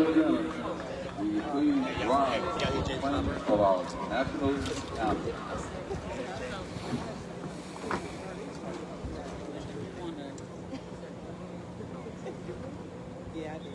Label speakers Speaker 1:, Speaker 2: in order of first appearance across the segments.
Speaker 1: and gentlemen, will you please rise for our national anthem?
Speaker 2: Yeah, I did.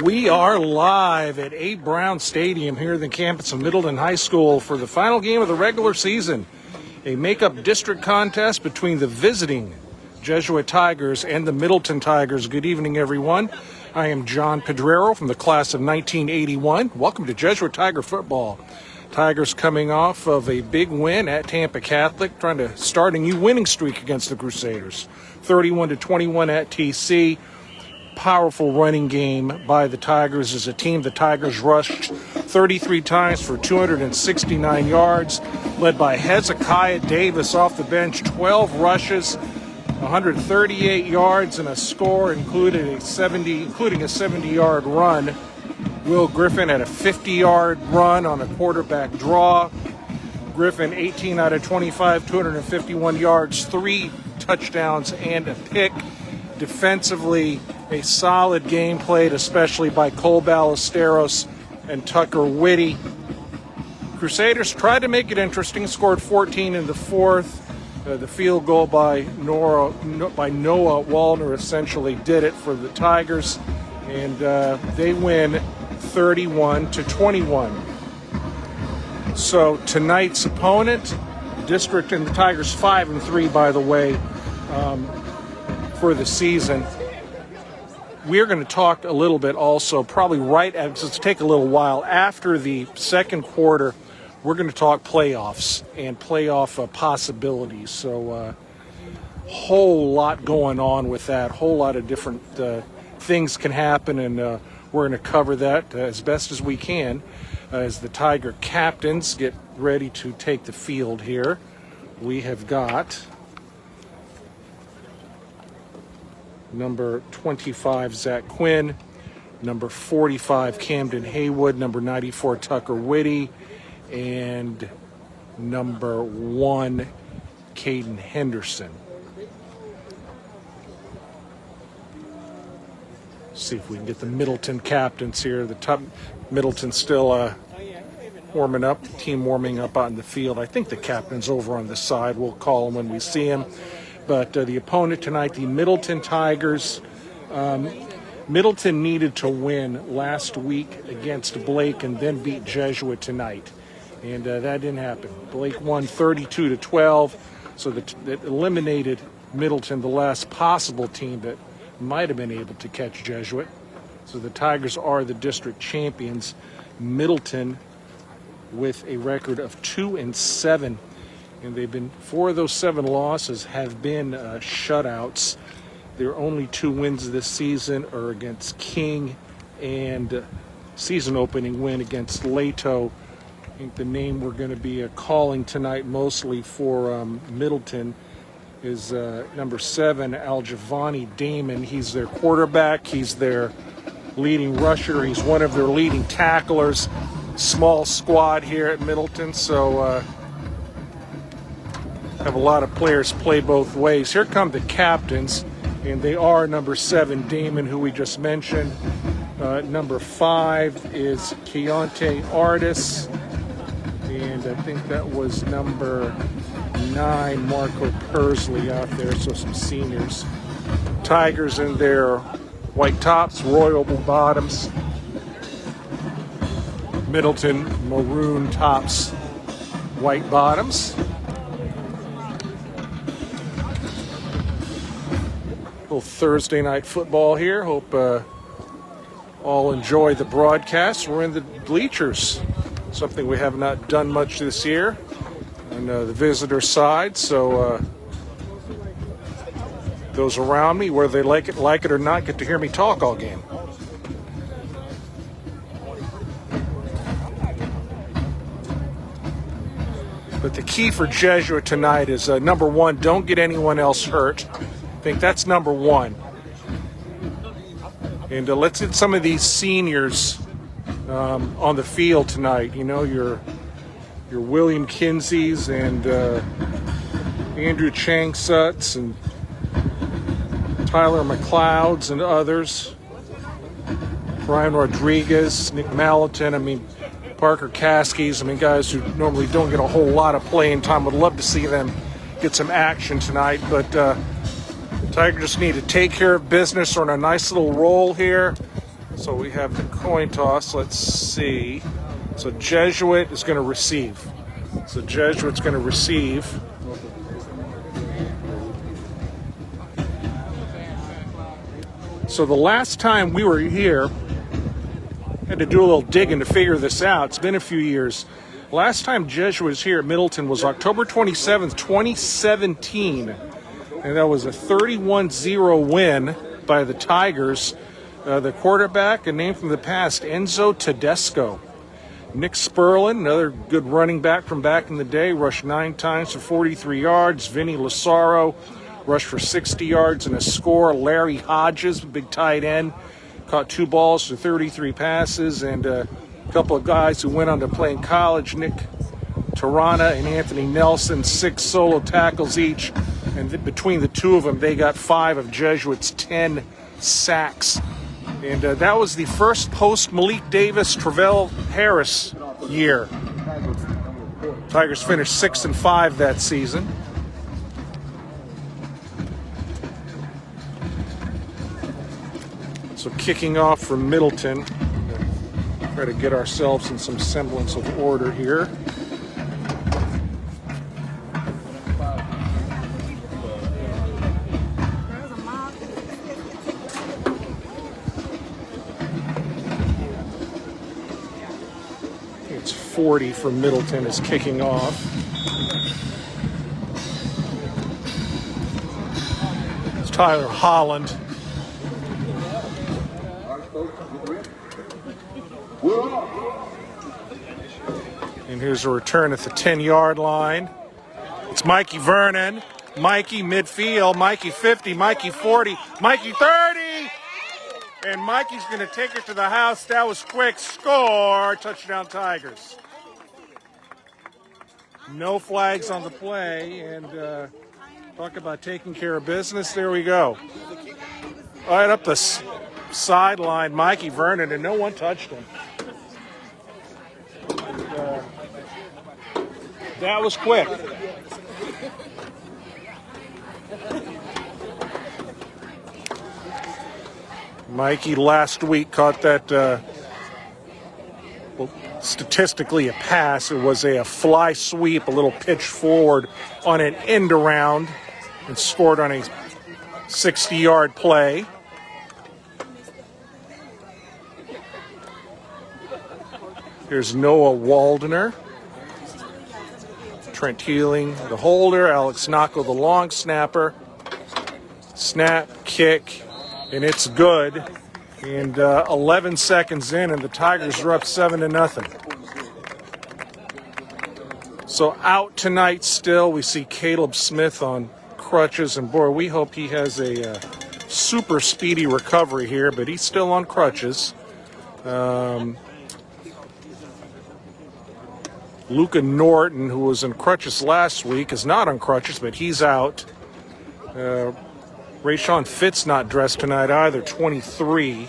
Speaker 3: We are live at 8 Brown Stadium here in the campus of Middleton High School for the final game of the regular season. A make-up district contest between the visiting Jesuit Tigers and the Middleton Tigers. Good evening, everyone. I am John Pedrero from the class of 1981. Welcome to Jesuit Tiger football. Tigers coming off of a big win at Tampa Catholic, trying to start a new winning streak against the Crusaders. 31-21 at TC. Powerful running game by the Tigers as a team. The Tigers rushed 33 times for 269 yards, led by Hezekiah Davis off the bench, 12 rushes, 138 yards, and a score, including a 70-yard run. Will Griffin had a 50-yard run on a quarterback draw. Griffin 18 out of 25, 251 yards, 3 touchdowns, and a pick. Defensively, a solid game played, especially by Cole Ballesteros and Tucker Witte. Crusaders tried to make it interesting, scored 14 in the fourth. The field goal by Noah Wallner essentially did it for the Tigers, and they win 31-21. So tonight's opponent, district, and the Tigers 5-3, by the way, for the season. We're going to talk a little bit also, probably it's take a little while after the second quarter. We're going to talk playoffs and playoff possibilities. So whole lot going on with that. Whole lot of different things can happen, and we're going to cover that as best as we can as the Tiger captains get ready to take the field here. We have got number 25, Zach Quinn, number 45, Camden Haywood, number 94, Tucker Witte, and number 1, Kaden Henderson. See if we can get the Middleton captains here. The top Middleton still warming up, the team warming up out in the field. I think the captain's over on the side. We'll call him when we see him. But the opponent tonight, the Middleton Tigers. Middleton needed to win last week against Blake and then beat Jesuit tonight. And that didn't happen. Blake won 32-12, so that eliminated Middleton, the last possible team that might have been able to catch Jesuit. So the Tigers are the district champions. Middleton with a record of 2-7. And they've been 4 of those 7 losses have been shutouts. Their only 2 wins this season are against King and season opening win against Leto. I think the name we're going to be calling tonight mostly for Middleton is number 7, Aljavani Damon. He's their quarterback. He's their leading rusher. He's one of their leading tacklers. Small squad here at Middleton, so have a lot of players play both ways. Here come the captains, and they are number 7, Damon, who we just mentioned. Number 5 is Keontae Artis, and I think that was number 9, Marco Persley out there, so some seniors. Tigers in their white tops, royal bottoms. Middleton maroon tops, white bottoms. Little Thursday night football here. Hope all enjoy the broadcast. We're in the bleachers, something we have not done much this year on the visitor side. So those around me, whether they like it or not, get to hear me talk all game. But the key for Jesuit tonight is number 1, don't get anyone else hurt. I think that's number 1. And let's get some of these seniors on the field tonight. You know, your William Kinseys and Andrew Changsuts and Tyler McLeods and others. Brian Rodriguez, Nick Malatin, I mean, Parker Caskies, I mean, guys who normally don't get a whole lot of playing time. Would love to see them get some action tonight, but Tigers just need to take care of business. We're on a nice little roll here. So we have the coin toss. Let's see. So Jesuit is going to receive. So Jesuit's going to receive. So the last time we were here, had to do a little digging to figure this out. It's been a few years. Last time Jesuit was here at Middleton was October 27th, 2017. And that was a 31-0 win by the Tigers. The quarterback, a name from the past, Enzo Tedesco. Nick Sperlin, another good running back from back in the day, rushed 9 times for 43 yards. Vinny Lazaro rushed for 60 yards and a score. Larry Hodges, big tight end, caught 2 balls for 33 passes, and a couple of guys who went on to play in college, Nick Tarana and Anthony Nelson, 6 solo tackles each, and between the two of them, they got 5 of Jesuit's 10 sacks. And that was the first post-Malik Davis, Travell Harris year. Tigers finished 6-5 that season. So kicking off from Middleton, try to get ourselves in some semblance of order here. It's 40 for Middleton is kicking off. It's Tyler Holland. And here's a return at the 10-yard line. It's Mikey Vernon. Mikey midfield. Mikey 50. Mikey 40. Mikey 30. And Mikey's going to take it to the house. That was quick. Score. Touchdown Tigers. No flags on the play. And talk about taking care of business. There we go. Right up the sideline, Mikey Vernon, and no one touched him. And, that was quick. Mikey last week caught that, well, statistically a pass. It was a fly sweep, a little pitch forward on an end around, and scored on a 60-yard play. Here's Noah Waldner. Trent Teeling, the holder. Alex Knocko, the long snapper. Snap, kick, and it's good. And 11 seconds in, and the Tigers are up 7-0. So out tonight still, we see Caleb Smith on crutches, and boy, we hope he has a super speedy recovery here, but he's still on crutches. Luca Norton, who was in crutches last week, is not on crutches, but he's out. Rayshawn Fitz not dressed tonight either, 23.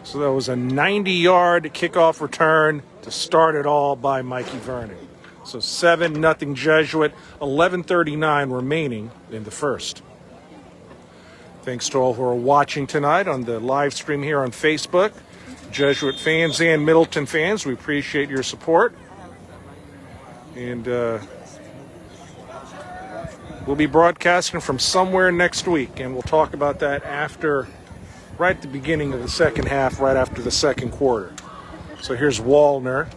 Speaker 3: So that was a 90-yard kickoff return to start it all by Mikey Vernon. So 7-0 Jesuit, 11:39 remaining in the first. Thanks to all who are watching tonight on the live stream here on Facebook. Jesuit fans and Middleton fans, we appreciate your support. And we'll be broadcasting from somewhere next week, and we'll talk about that right at the beginning of the second half, right after the second quarter. So here's Wallner.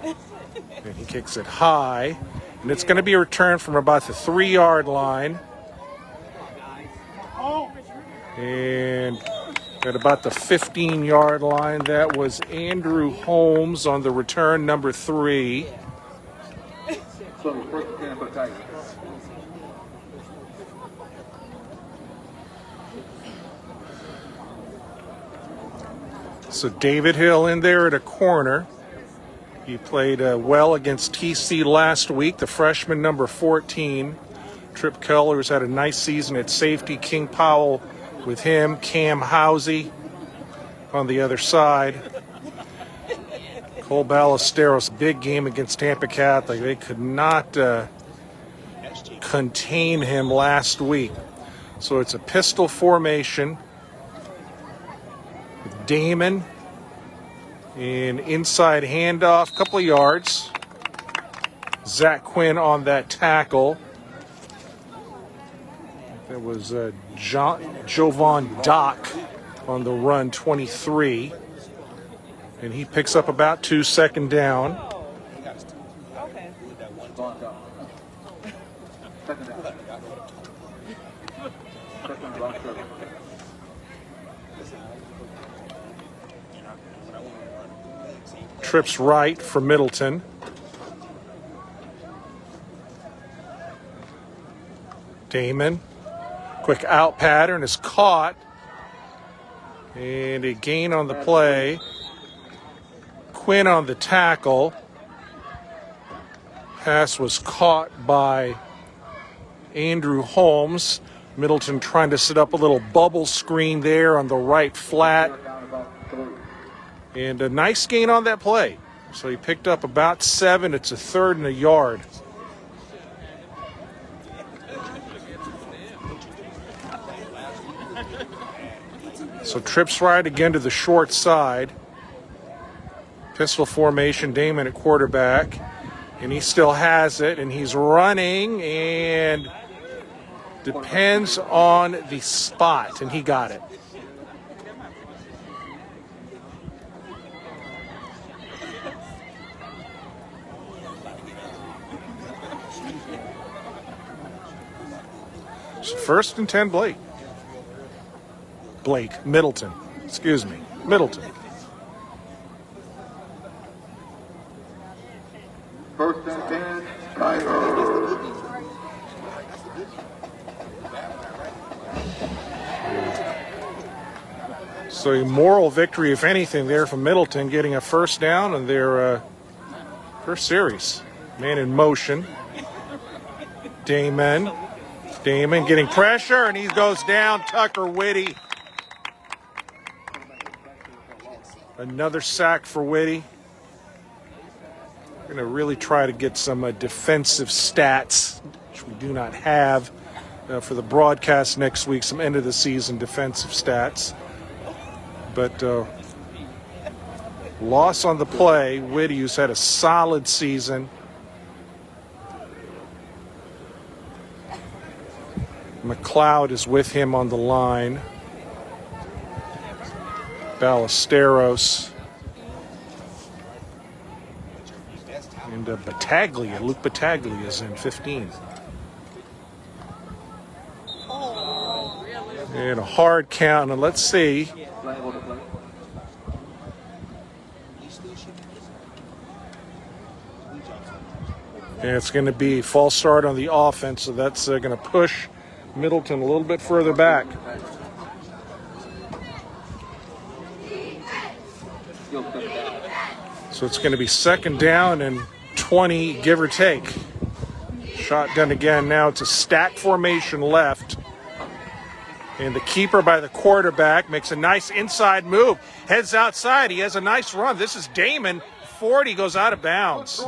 Speaker 3: And he kicks it high. And it's going to be a return from about the 3-yard line. And at about the 15-yard line, that was Andrew Holmes on the return, number 3.
Speaker 1: So first and Battaglia.
Speaker 3: So David Hill in there at a corner. He played well against TC last week, the freshman number 14. Tripp Keller has had a nice season at safety. King Powell with him. Cam Housey on the other side. Cole Ballesteros, big game against Tampa Catholic. They could not contain him last week. So it's a pistol formation. Damon, an inside handoff, couple of yards. Zach Quinn on that tackle. That was Jovan Dock on the run, 23. And he picks up about 2, second down.
Speaker 2: Okay.
Speaker 3: Trips right for Middleton. Damon. Quick out pattern is caught. And a gain on the play. Quinn on the tackle. Pass was caught by Andrew Holmes. Middleton trying to set up a little bubble screen there on the right flat. And a nice gain on that play. So he picked up about 7. It's a 3rd and a yard. So trips right again to the short side. Pistol formation, Damon at quarterback. And he still has it, and he's running, and depends on the spot, and he got it. So 1st and 10, Middleton. Excuse me, Middleton.
Speaker 1: 1st and 10, Tiger.
Speaker 3: So a moral victory, if anything, there from Middleton, getting a 1st down in their first series. Man in motion. Damon getting pressure, and he goes down. Tucker Witte. Another sack for Witte. We're going to really try to get some defensive stats, which we do not have for the broadcast next week, some end of the season defensive stats. But loss on the play. Witte, who's had a solid season. McLeod is with him on the line. Ballesteros. And Battaglia, Luke Battaglia is in 15. And a hard count, and let's see. And it's going to be false start on the offense, so that's going to push Middleton a little bit further back. So it's going to be 2nd down and 20, give or take. Shotgun again. Now it's a stack formation left. And the keeper by the quarterback makes a nice inside move. Heads outside. He has a nice run. This is Damon. 40 goes out of bounds.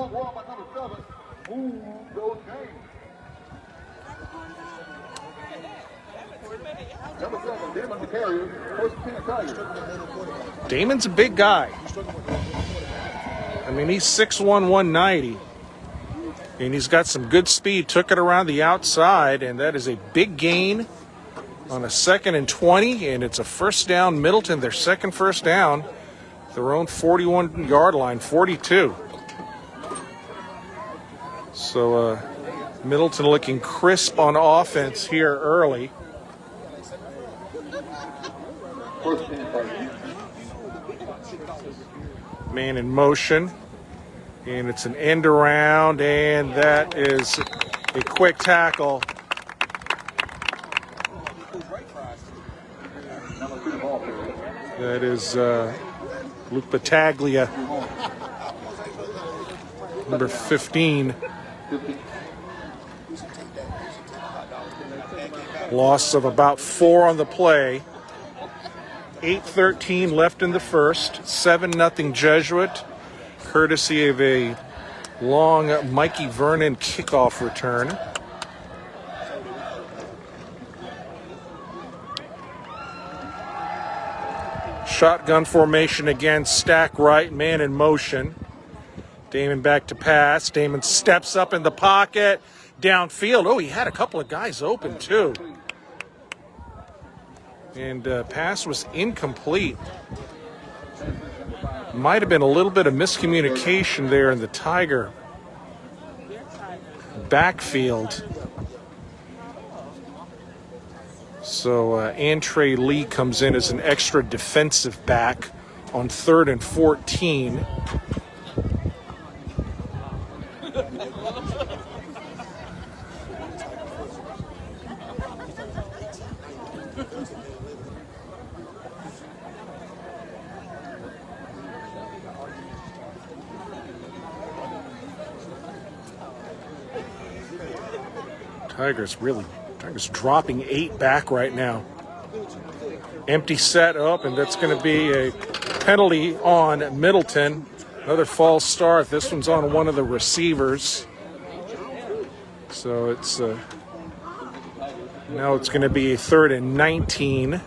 Speaker 3: Damon's a big guy. I mean, he's 6'1", 190. And he's got some good speed. Took it around the outside, and that is a big gain on a 2nd and 20, and it's a first down. Middleton, their second first down, their own 41-yard line, 42. So Middleton looking crisp on offense here early. Man in motion, and it's an end around, and that is a quick tackle. That is Luke Battaglia, number 15. Loss of about 4 on the play. 8:13 left in the first. 7-0 Jesuit, courtesy of a long Mikey Vernon kickoff return. Shotgun formation again, stack right, man in motion. Damon back to pass. Damon steps up in the pocket, downfield. Oh, he had a couple of guys open too. And pass was incomplete. Might have been a little bit of miscommunication there in the Tiger backfield. So Antrey Lee comes in as an extra defensive back on 3rd and 14. Tigers dropping 8 back right now. Empty set up, and that's going to be a penalty on Middleton. Another false start. This one's on one of the receivers. So it's now it's going to be a 3rd and 19.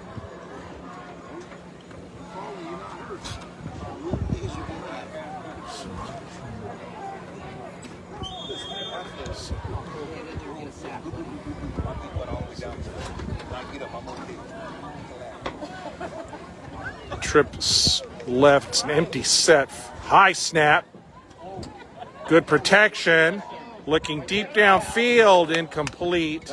Speaker 3: Tripp left, an empty set, high snap, good protection, looking deep downfield, incomplete.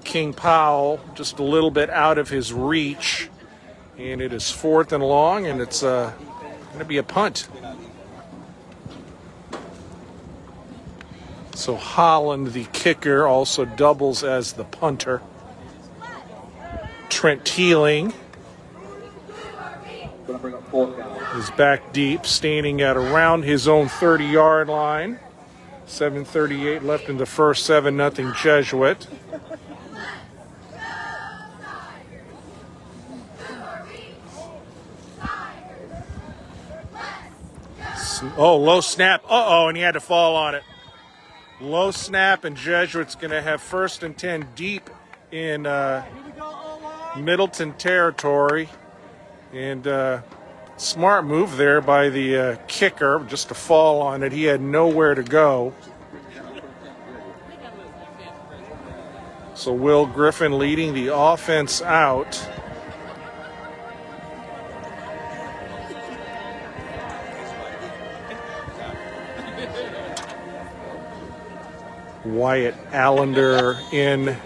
Speaker 3: King Powell just a little bit out of his reach, and it is 4th and long, and it's going to be a punt. So Holland, the kicker, also doubles as the punter. Trent Teeling is back deep, standing at around his own 30-yard line. 7:38 left in the first. 7-0 Jesuit. Oh, low snap. Uh-oh, and he had to fall on it. Low snap, and Jesuit's going to have 1st and 10 deep in Middleton territory. And smart move there by the kicker, just to fall on it. He had nowhere to go. So Will Griffin leading the offense out. Wyatt Allender in.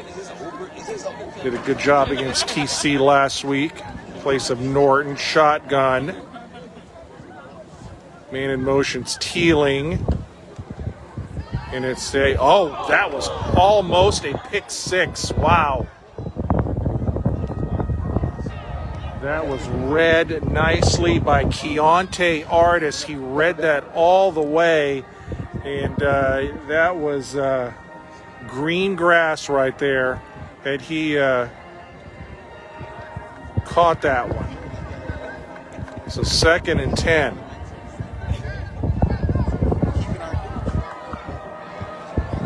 Speaker 3: Did a good job against TC last week. In place of Norton. Shotgun. Man in motion's Teeling. And it's that was almost a pick six. Wow. That was read nicely by Keontae Artis. He read that all the way. And that was green grass right there. Had he caught that one. So 2nd and 10.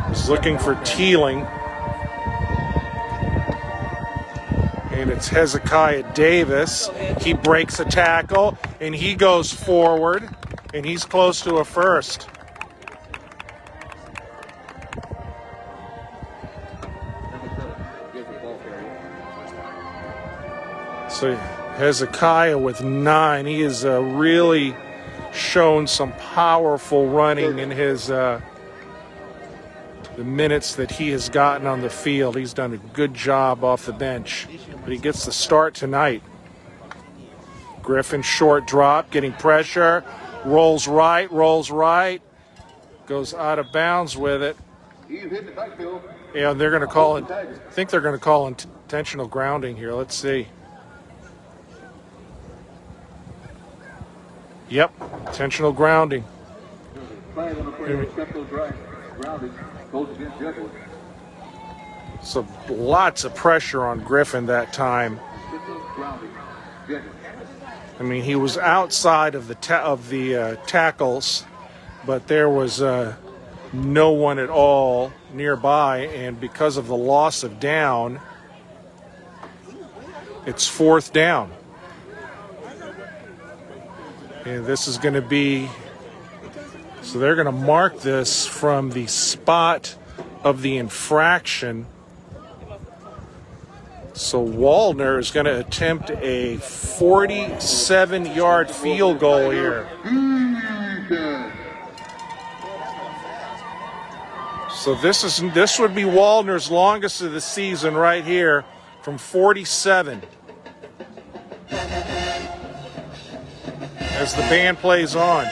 Speaker 3: He's looking for Teeling. And it's Hezekiah Davis. He breaks a tackle, and he goes forward, and he's close to a first. So Hezekiah with 9. He has really shown some powerful running in his the minutes that he has gotten on the field. He's done a good job off the bench, but he gets the start tonight. Griffin short drop, getting pressure, rolls right, goes out of bounds with it. Yeah, they're going to call it. I think they're going to call intentional grounding here. Let's see. Yep, intentional grounding. So lots of pressure on Griffin that time. I mean, he was outside of the tackles, but there was no one at all nearby, and because of the loss of down, it's 4th down. And this is going to be, so they're going to mark this from the spot of the infraction. So Waldner is going to attempt a 47-yard field goal here. So this would be Waldner's longest of the season right here from 47. As the band plays on,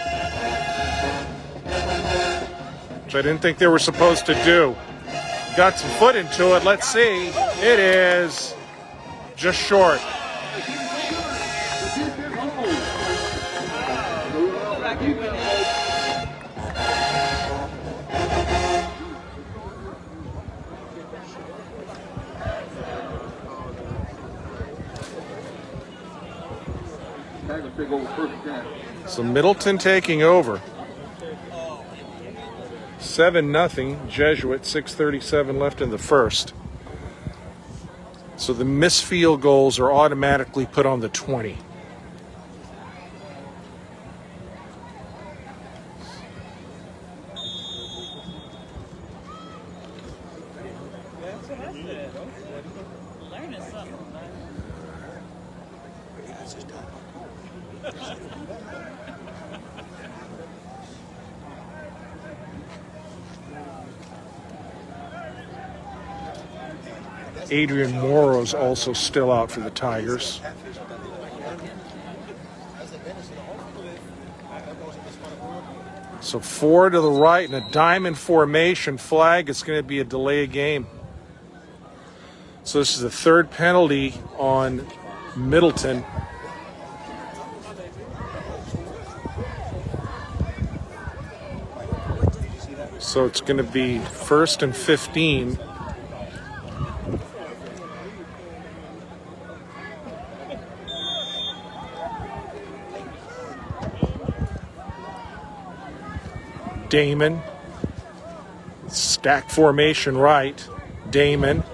Speaker 3: which I didn't think they were supposed to do. Got some foot into it. Let's see. It is just short. So Middleton taking over. 7-0, Jesuit, 6:37 left in the first. So the missed field goals are automatically put on the 20. Adrian Morrow's also still out for the Tigers. So 4 to the right in a diamond formation flag. It's going to be a delay of game. So this is the 3rd penalty on Middleton. So it's going to be 1st and 15. Damon, stack formation right. Damon,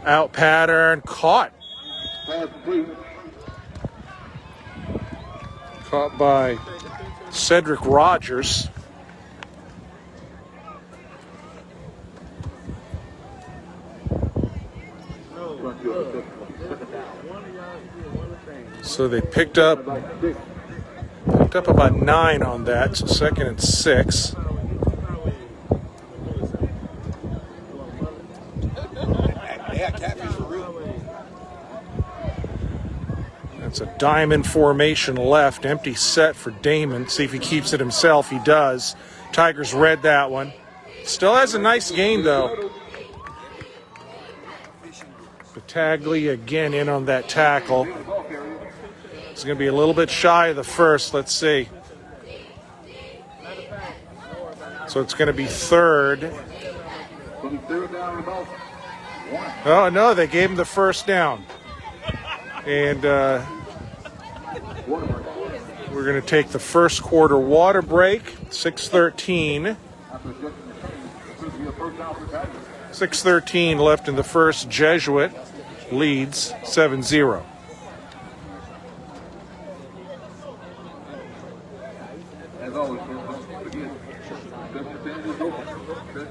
Speaker 3: out pattern, caught. Caught by Cedric Rogers. So they picked up about 9 on that, so 2nd and 6. It's a diamond formation left. Empty set for Damon. See if he keeps it himself. He does. Tigers read that one. Still has a nice game, though. Battaglia again in on that tackle. It's going to be a little bit shy of the first. Let's see. So it's going to be third. Oh, no, they gave him the first down. And we're going to take the first quarter water break. 6:13. 6:13 left in the first. Jesuit leads 7-0.
Speaker 1: As always, don't forget, special teams is open.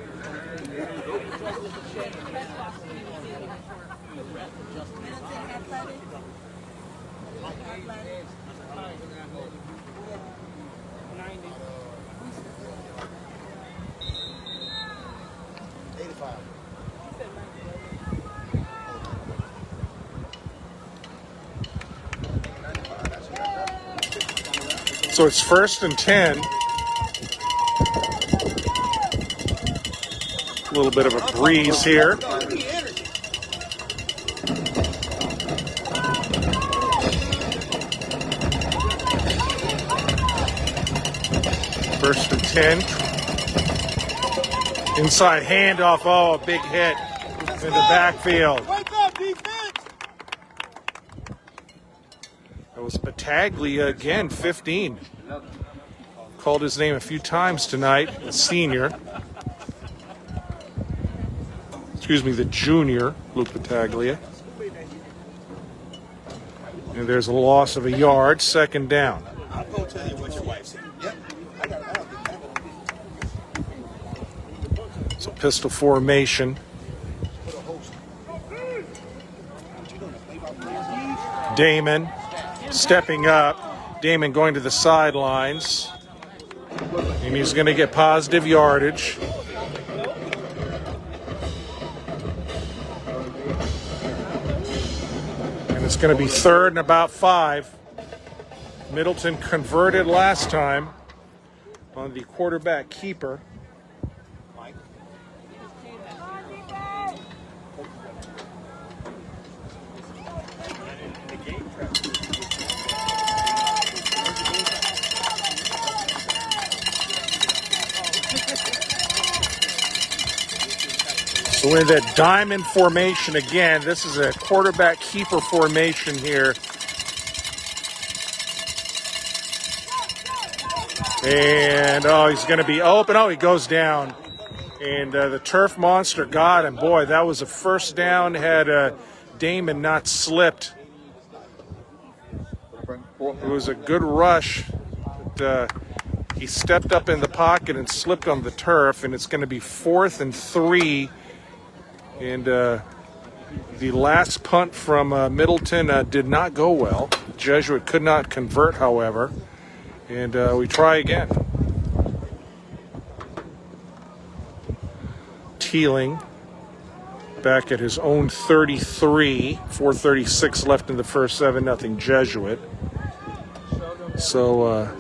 Speaker 3: So it's 1st and 10. A little bit of a breeze here. First and 10. Inside handoff. Oh, a big hit in the backfield. That was Battaglia again, 15. Called his name a few times tonight, the senior. Excuse me, the junior, Luke Battaglia. And there's a loss of a yard, 2nd down.
Speaker 2: I'll go tell you what your wife said. Yep. I got it.
Speaker 3: It's a pistol formation. Damon stepping up. Damon going to the sidelines. And he's going to get positive yardage. And it's going to be 3rd and about 5. Middleton converted last time on the quarterback keeper. So in that diamond formation again, this is a quarterback keeper formation here. And, he's going to be open. Oh, he goes down. And the turf monster got him. Boy, that was a first down had Damon not slipped. It was a good rush. But, he stepped up in the pocket and slipped on the turf, and it's going to be 4th and 3. And the last punt from Middleton did not go well. Jesuit could not convert, however. And we try again. Teeling back at his own 33. 4:36 left in the first. 7-0 Jesuit. So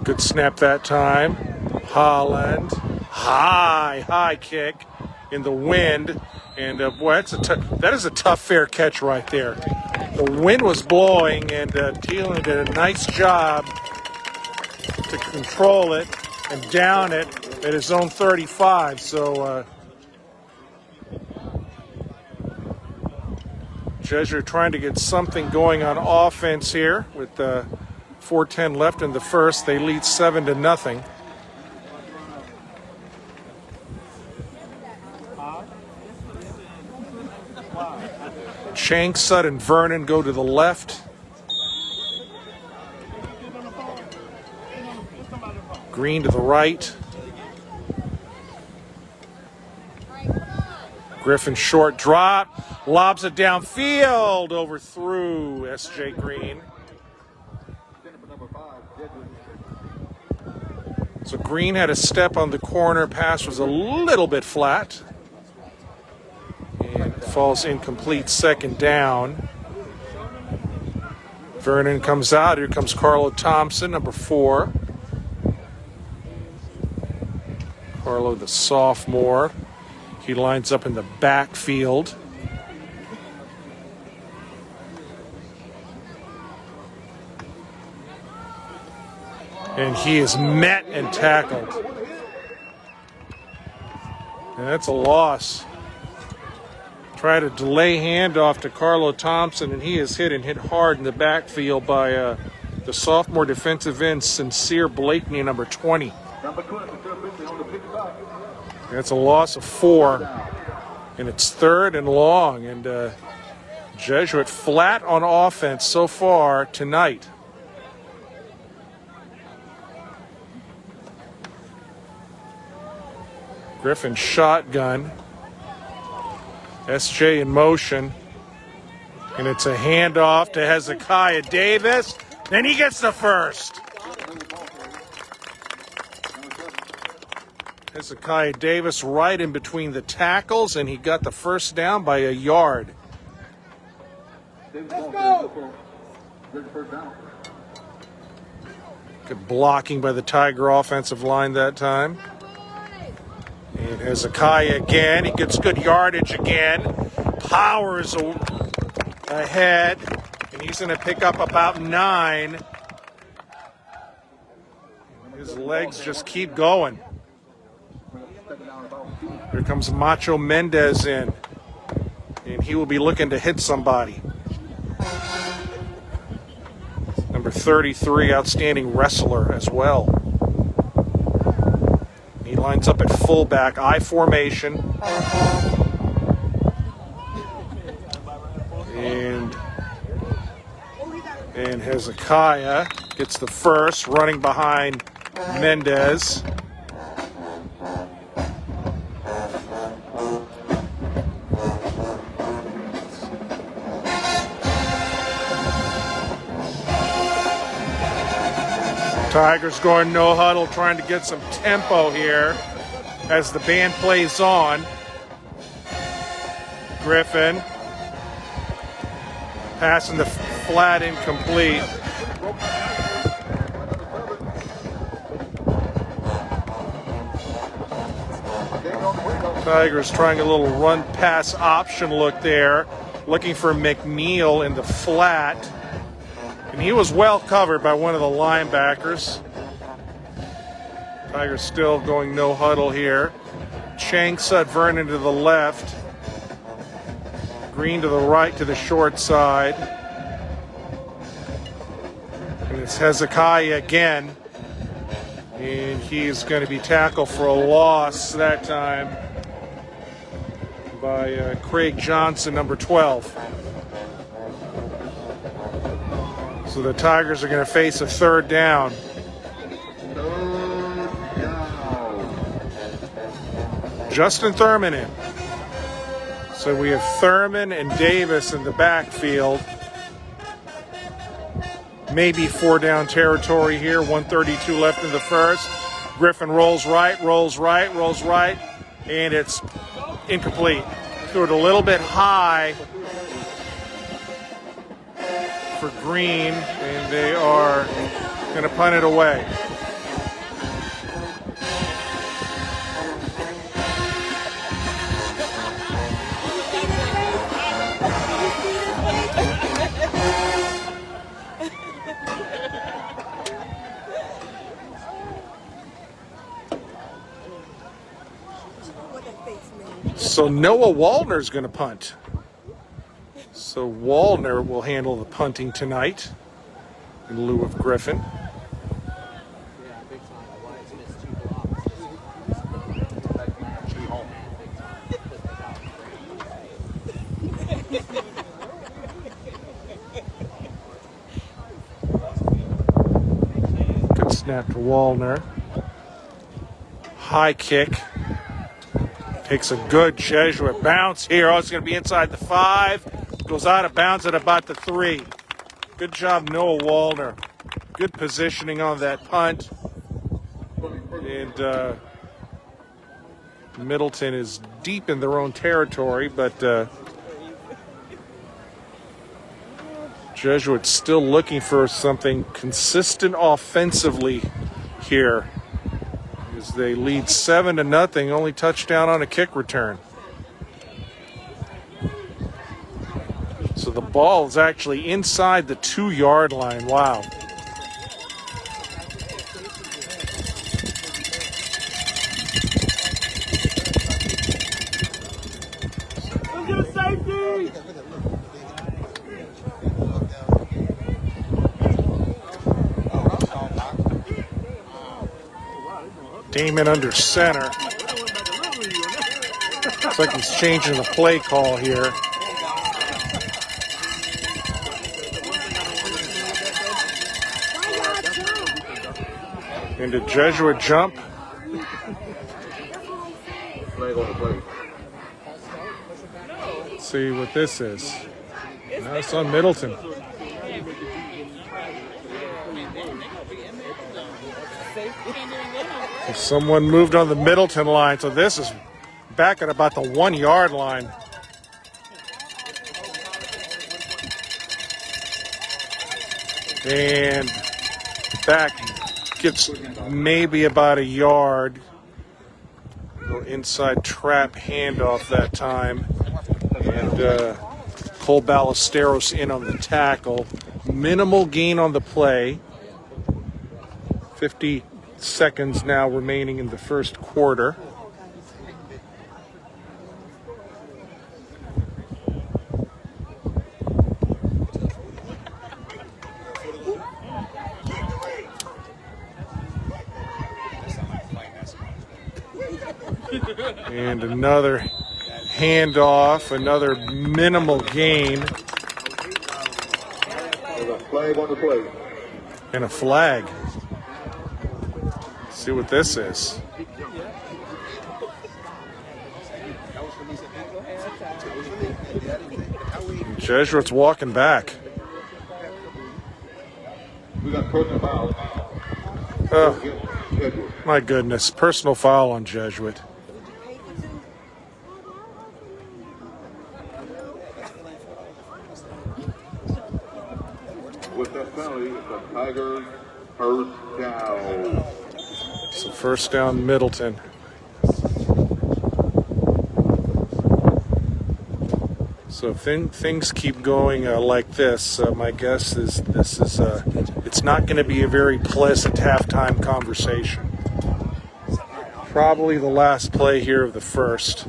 Speaker 3: good snap that time. Holland. High kick in the wind. And boy, that is a tough fair catch right there. The wind was blowing, and Teeling did a nice job to control it and down it at his own 35. So Jesuit trying to get something going on offense here with 4:10 left in the first. They lead 7-0. Shank, Sutton, Vernon go to the left. Green to the right. Griffin short drop, lobs it downfield, overthrew S.J. Green. So Green had a step on the corner. Pass was a little bit flat. And falls incomplete, second down. Vernon comes out. Here comes Carlo Thompson, number 4. Carlo, the sophomore. He lines up in the backfield. And he is met and tackled. And that's a loss. Try to delay handoff to Carlo Thompson, and he is hit hard in the backfield by the sophomore defensive end, Sincere Blakeney, number 20. That's a loss of 4, and it's 3rd and long. And Jesuit flat on offense so far tonight. Griffin shotgun. SJ in motion. And it's a handoff to Hezekiah Davis. And he gets the first. Hezekiah Davis right in between the tackles, and he got the first down by a yard.
Speaker 2: Let's go.
Speaker 3: Good blocking by the Tiger offensive line that time. And Hezekiah again. He gets good yardage again. Powers ahead. And he's going to pick up about 9. His legs just keep going. Here comes Macho Mendez in. And he will be looking to hit somebody. Number 33, outstanding wrestler as well. He lines up at fullback, I formation. And Hezekiah gets the first, running behind Mendez. Tigers going no huddle, trying to get some tempo here as the band plays on. Griffin passing the flat, incomplete. Tigers trying a little run pass option look there, looking for McNeil in the flat. And he was well covered by one of the linebackers. Tigers still going no huddle here. Changsut Vernon to the left. Green to the right to the short side. And it's Hezekiah again. And he's going to be tackled for a loss that time by Craig Johnson, number 12. So the Tigers are going to face a 3rd down. Justin Thurman in. So we have Thurman and Davis in the backfield. Maybe 4-down territory here. 1:32 left in the first. Griffin rolls right, and it's incomplete. Threw it a little bit high for Green, and they are going to punt it away. So Noah Wallner's going to punt. So Wallner will handle the punting tonight in lieu of Griffin. Good snap to Wallner. High kick. Takes a good Jesuit bounce here. Oh, it's going to be inside the 5. Goes out of bounds at about the 3. Good job, Noah Wallner. Good positioning on that punt. And Middleton is deep in their own territory, but Jesuit still looking for something consistent offensively here as they lead 7-0, only touchdown on a kick return. So the ball is actually inside the 2-yard line. Wow. Damon under center. Looks like he's changing the play call here. Into Jesuit jump. Let's see what this is. Now it's on Middleton. Someone moved on the Middleton line, so this is back at about the 1-yard line. And back gets maybe about a yard. Little inside trap handoff that time. And Cole Ballesteros in on the tackle. Minimal gain on the play. 50 seconds now remaining in the first quarter. And another handoff, another minimal gain.
Speaker 2: There's a flag on the play.
Speaker 3: And a flag. See what this is. Jesuit's walking back.
Speaker 2: We got personal foul.
Speaker 3: Oh, my goodness. Personal foul on Jesuit.
Speaker 2: With that penalty, the Tigers first down.
Speaker 3: So first down, Middleton. So if things keep going like this, my guess is it's not going to be a very pleasant halftime conversation. Probably the last play here of the first.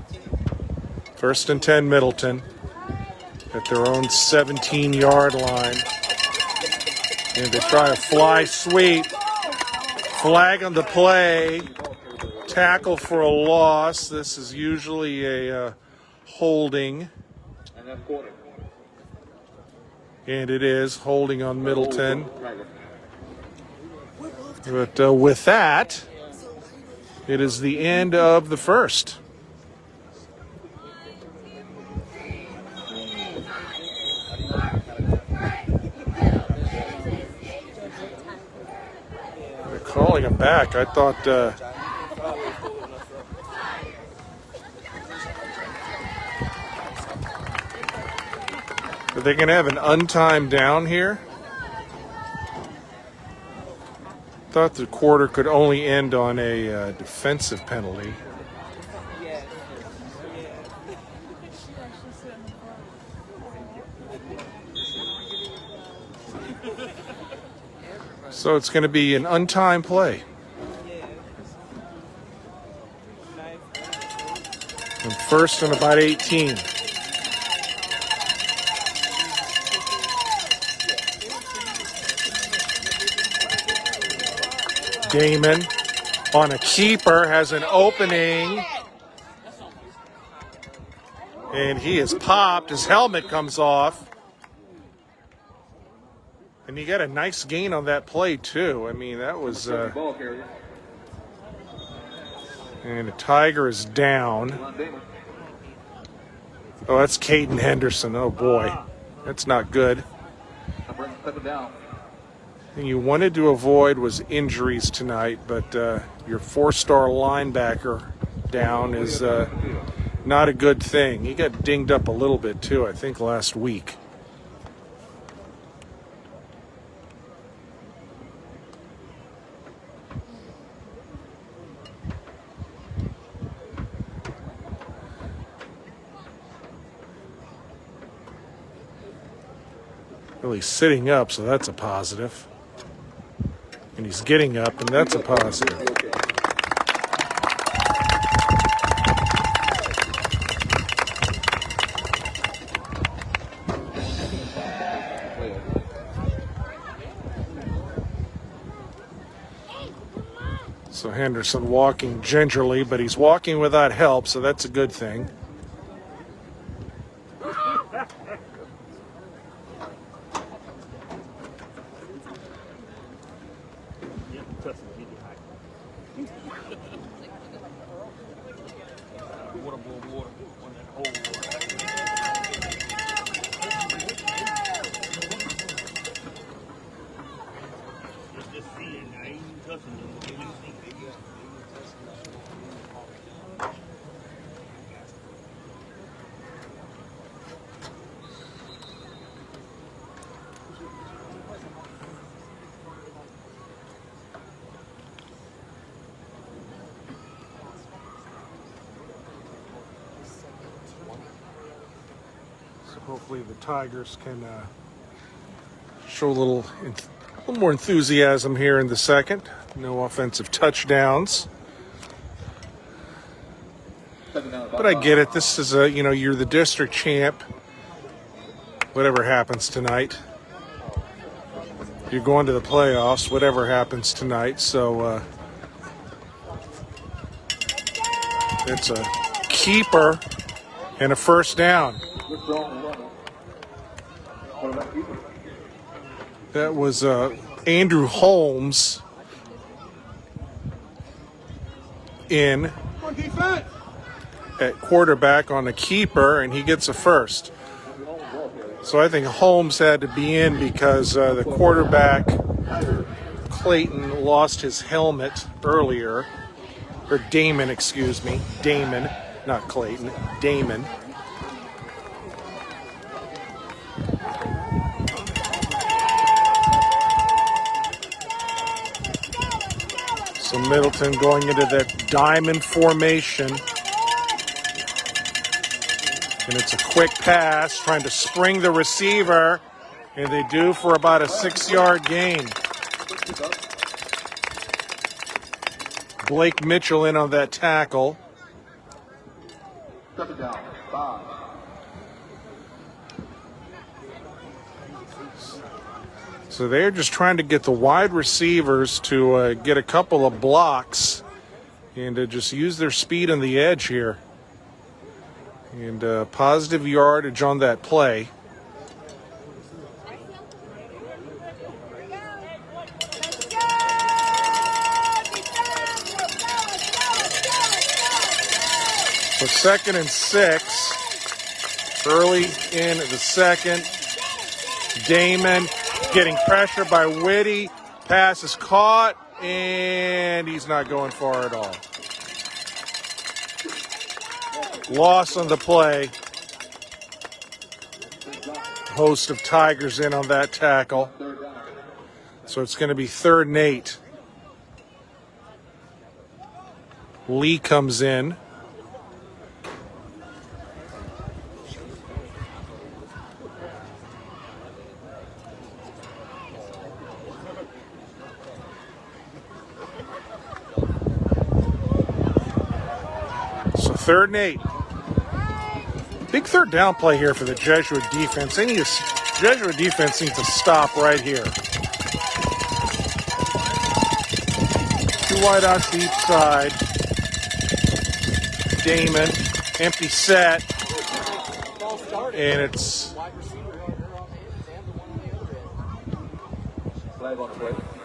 Speaker 3: First and 10, Middleton at their own 17-yard line. And they try a fly sweep. Flag on the play. Tackle for a loss. This is usually a holding. And it is holding on Middleton. But with that, it is the end of the first. They're calling him back. I thought... Are they going to have an untimed down here? Thought the quarter could only end on a defensive penalty. So it's going to be an untimed play. And first and about 18. Damon on a keeper has an opening. And he is popped. His helmet comes off. And he got a nice gain on that play, too. I mean, that was... and the Tiger is down. Oh, that's Kaden Henderson. Oh, boy. That's not good. thing you wanted to avoid was injuries tonight, but your 4-star linebacker down is not a good thing. He got dinged up a little bit too, I think, last week. Well, he's sitting up, so that's a positive. And he's getting up, and that's a positive. So Henderson walking gingerly, but he's walking without help, so that's a good thing. Hopefully the Tigers can show a little more enthusiasm here in the second. No offensive touchdowns. But I get it. This is you're the district champ. Whatever happens tonight. You're going to the playoffs, whatever happens tonight. So it's a keeper and a first down. That was Andrew Holmes in at quarterback on a keeper, and he gets a first. So I think Holmes had to be in because the quarterback, Clayton, lost his helmet earlier. Or Damon, excuse me. Damon, not Clayton. Damon. So Middleton going into that diamond formation. And it's a quick pass, trying to spring the receiver. And they do for about a 6-yard gain. Blake Mitchell in on that tackle. So they're just trying to get the wide receivers to get a couple of blocks and to just use their speed on the edge here. And positive yardage on that play. So 2nd and 6, early in the second. Damon getting pressure by Witte. Pass is caught, and he's not going far at all. Loss on the play. Host of Tigers in on that tackle. So it's going to be 3rd and 8. Lee comes in. So 3rd and 8. Big 3rd down play here for the Jesuit defense. Jesuit defense needs to stop right here. 2 wide out deep side. Damon, empty set. And it's...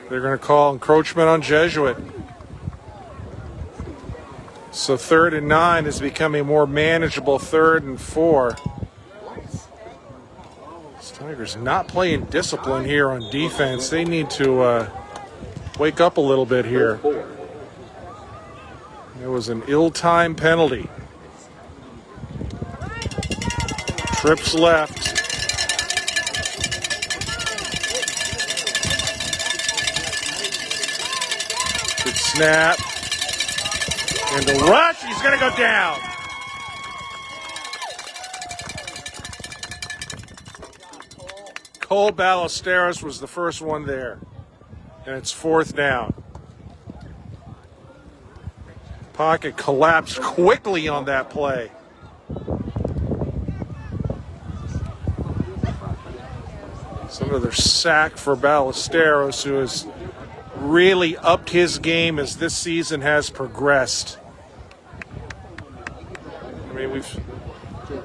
Speaker 3: They're going to call encroachment on Jesuit. So 3rd and 9 is becoming more manageable 3rd and 4. It's time Tigers not playing discipline here on defense. They need to wake up a little bit here. There was an ill-timed penalty. Trips left. Good snap. And the rush, he's going to go down. Cole Ballesteros was the first one there. And it's 4th down. Pocket collapsed quickly on that play. It's another sack for Ballesteros, who has really upped his game as this season has progressed. I mean,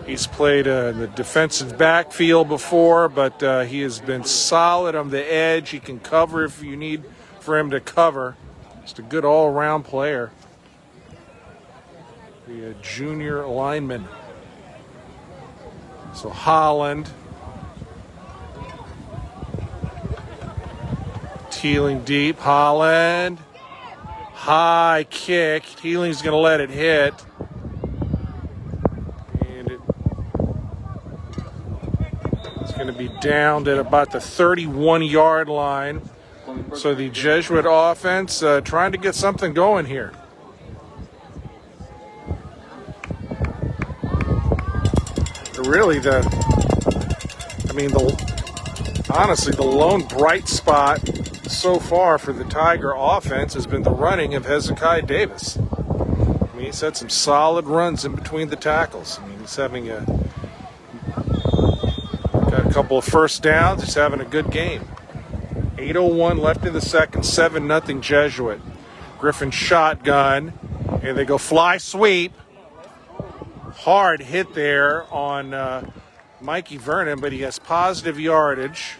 Speaker 3: he's played in the defensive backfield before, but he has been solid on the edge. He can cover if you need for him to cover. Just a good all-around player. The junior lineman. So Holland. Teeling deep. Holland. High kick. Teeling's going to let it hit. And it's going to be downed at about the 31-yard line. So the Jesuit offense trying to get something going here. Really, honestly, the lone bright spot so far for the Tiger offense has been the running of Hezekiah Davis. I mean, he's had some solid runs in between the tackles. I mean, he's having got a couple of first downs. He's having a good game. 8:01 left in the second, 7-0 Jesuit. Griffin shotgun, and they go fly sweep. Hard hit there on Mikey Vernon, but he has positive yardage.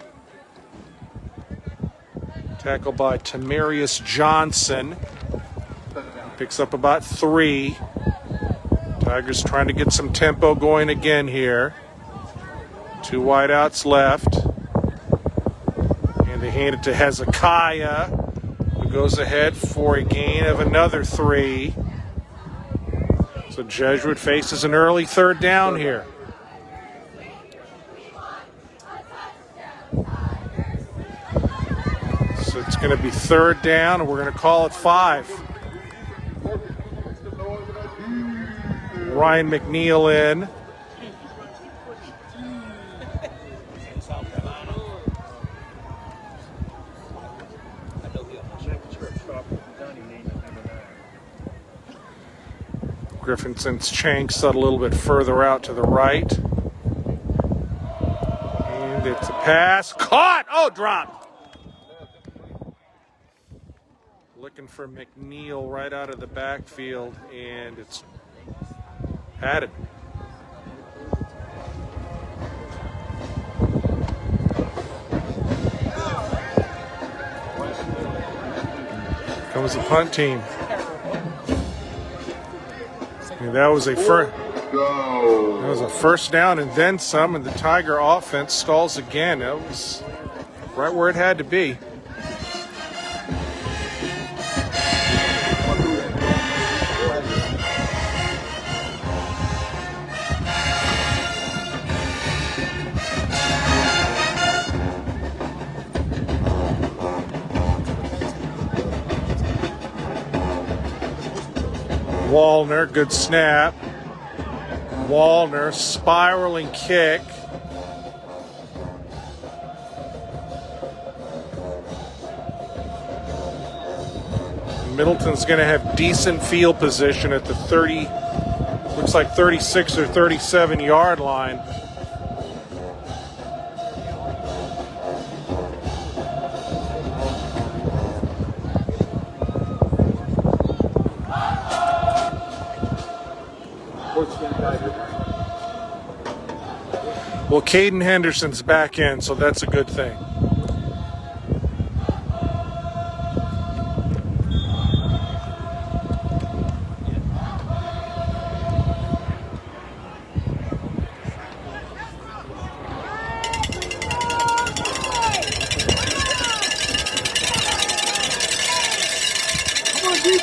Speaker 3: Tackle by Tamarius Johnson. Picks up about 3. Tigers trying to get some tempo going again here. 2 wideouts left. And they hand it to Hezekiah, who goes ahead for a gain of another 3. So Jesuit faces an early 3rd down here. So it's going to be 3rd down, and we're going to call it 5. Ryan McNeil in. Griffin sends Chanks a little bit further out to the right. And it's a pass. Caught! Oh, dropped! Looking for McNeil right out of the backfield, and it's padded. Comes the punt team. And that was a first down and then some, and the Tiger offense stalls again. That was right where it had to be. Wallner, good snap. Wallner, spiraling kick. Middleton's going to have decent field position at the 30, looks like 36 or 37-yard line. Well, Kaden Henderson's back in, so that's a good thing.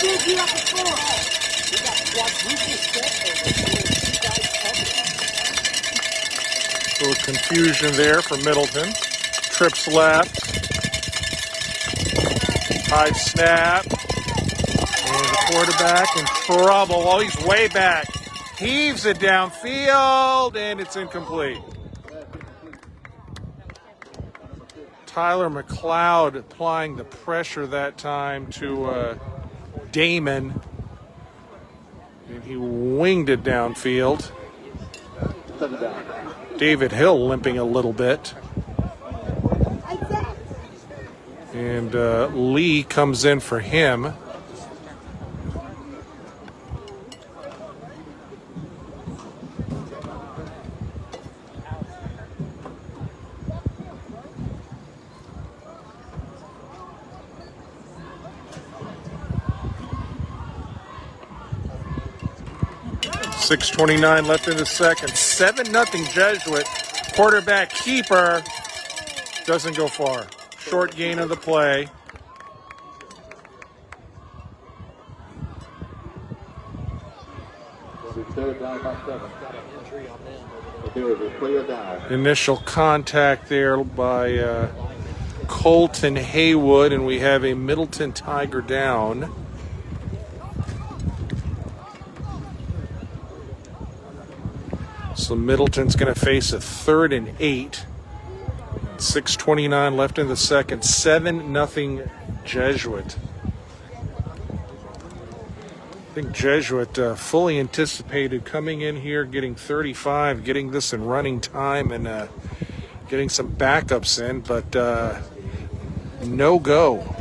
Speaker 3: A little confusion there for Middleton. Trips left. High snap. And the quarterback in trouble. Oh, he's way back. Heaves it downfield, and it's incomplete. Tyler McLeod applying the pressure that time to Damon. And he winged it downfield. David Hill limping a little bit. And Lee comes in for him. .6:29 left in the second. 7-0 Jesuit. Quarterback keeper doesn't go far. Short gain of the play. Initial contact there by Colton Haywood, and we have a Middleton Tiger down. So Middleton's going to face a 3rd and 8. 6:29 left in the second. 7-0 Jesuit. I think Jesuit fully anticipated coming in here, getting 35, getting this in running time, and getting some backups in, but no go.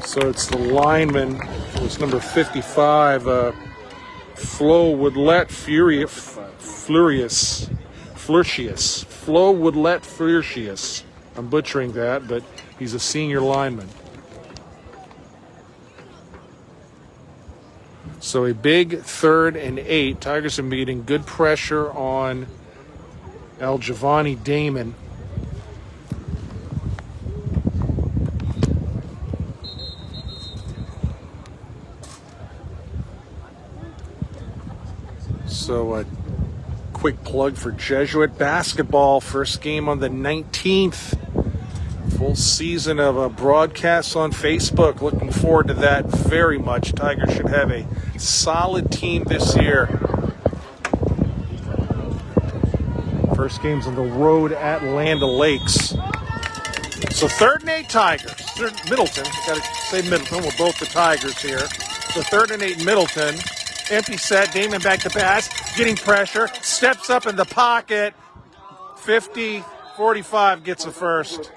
Speaker 3: So it's the lineman, it was number 55, Flo Woodlett Flurcius. Flo Woodlett Flurcius. I'm butchering that, but he's a senior lineman. So a big 3rd and 8. Tigers are meeting good pressure on Giovanni Damon. So a quick plug for Jesuit basketball. First game on the 19th. Full season of broadcasts on Facebook. Looking forward to that very much. Tigers should have a solid team this year. First game's on the road at Land O'Lakes. So 3rd and 8 Tigers. Middleton. Got to say Middleton. We're both the Tigers here. So 3rd and 8 Middleton. Empty set, Damon back to pass, getting pressure, steps up in the pocket, 50-45 gets the first.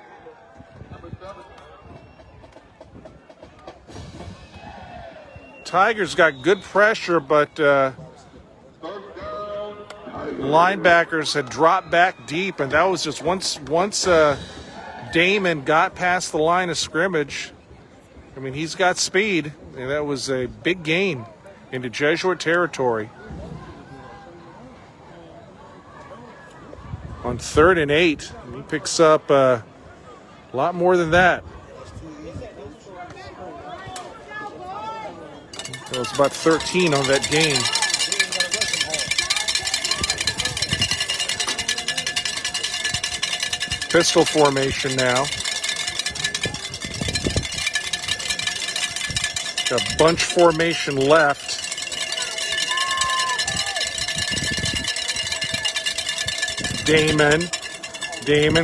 Speaker 3: Tigers got good pressure, but linebackers had dropped back deep, and that was just once Damon got past the line of scrimmage. I mean, he's got speed, and that was a big gain into Jesuit territory. On 3rd and 8, he picks up a lot more than that. Well, it's about 13 on that gain. Pistol formation now. Got bunch formation left. Damon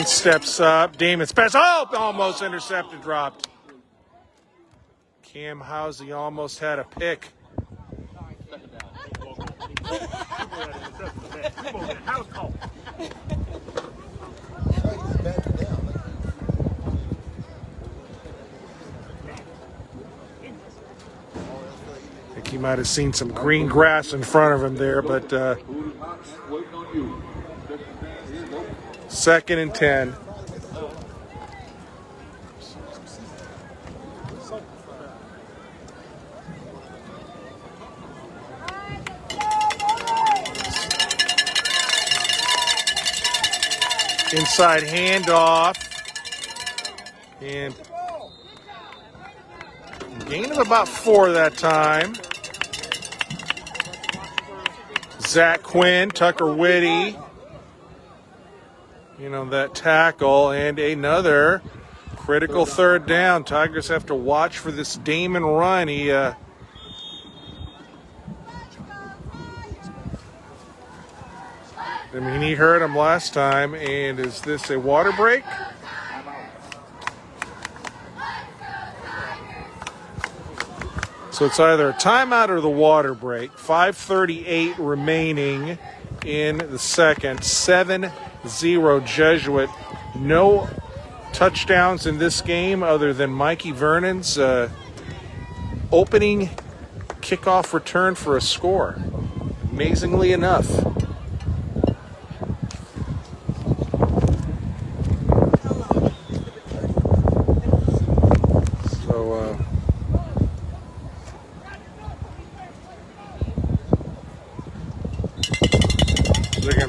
Speaker 3: steps up. Damon's pass. Oh, almost intercepted, dropped. Cam Housey almost had a pick. I think he might have seen some green grass in front of him there, but 2nd and 10. Inside handoff. And gain of about 4 that time. Zach Quinn, Tucker Witte. That tackle. And another critical 3rd down. Tigers have to watch for this Damon run. He hurt him last time. And is this a water break? So it's either a timeout or the water break. 5:38 remaining in the second. 7-0 Jesuit. No touchdowns in this game other than Mikey Vernon's opening kickoff return for a score. Amazingly enough.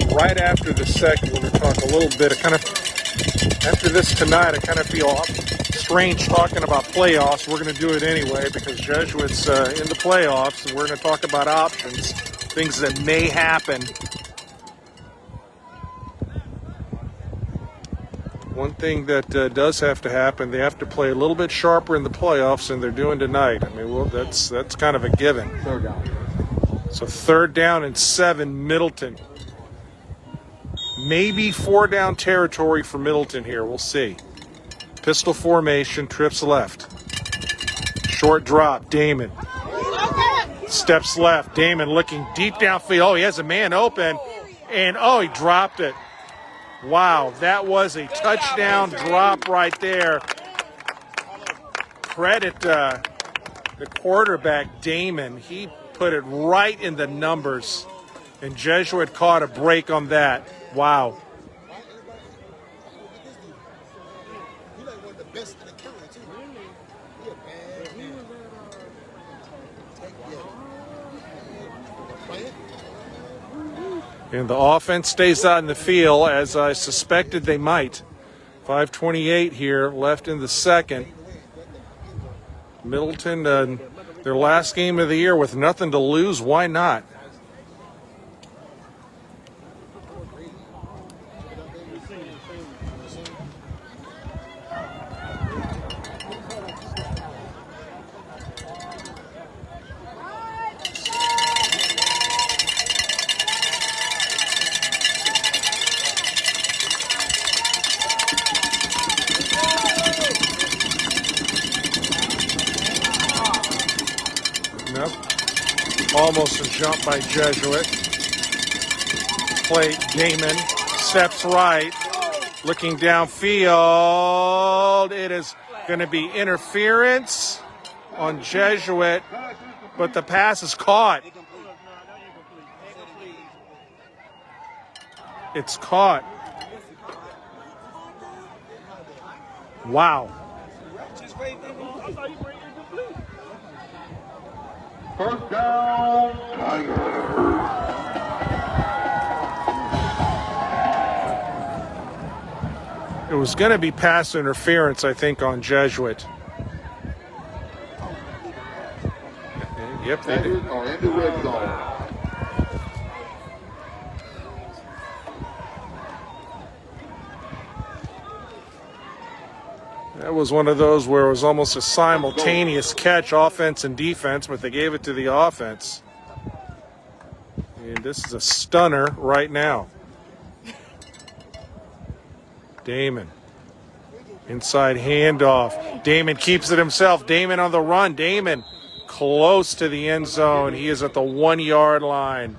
Speaker 3: Right after the second, we're going to talk a little bit. After this tonight, I kind of feel strange talking about playoffs. We're going to do it anyway because Jesuit's in the playoffs, and we're going to talk about options, things that may happen. One thing that does have to happen, they have to play a little bit sharper in the playoffs than they're doing tonight. That's kind of a given.
Speaker 1: 3rd down.
Speaker 3: So 3rd down and 7, Middleton. Maybe 4-down territory for Middleton here. We'll see. Pistol formation, trips left. Short drop, Damon. Steps left, Damon looking deep downfield. Oh, he has a man open. And, he dropped it. Wow, that was a touchdown drop right there. Credit the quarterback, Damon. He put it right in the numbers. And Jesuit caught a break on that. Wow. And the offense stays out in the field, as I suspected they might. 5:28 here left in the second. Middleton, their last game of the year with nothing to lose. Why not? Almost a jump by Jesuit. Play Damon. Steps right. Looking downfield. It is going to be interference on Jesuit, but the pass is caught. It's caught. Wow.
Speaker 2: 1st down, Tigers.
Speaker 3: It was going to be pass interference, I think, on Jesuit. Yep, they did.
Speaker 2: Are in the red zone.
Speaker 3: That was one of those where it was almost a simultaneous catch, offense and defense, but they gave it to the offense. And this is a stunner right now. Damon. Inside handoff. Damon keeps it himself. Damon on the run. Damon close to the end zone. He is at the 1-yard line.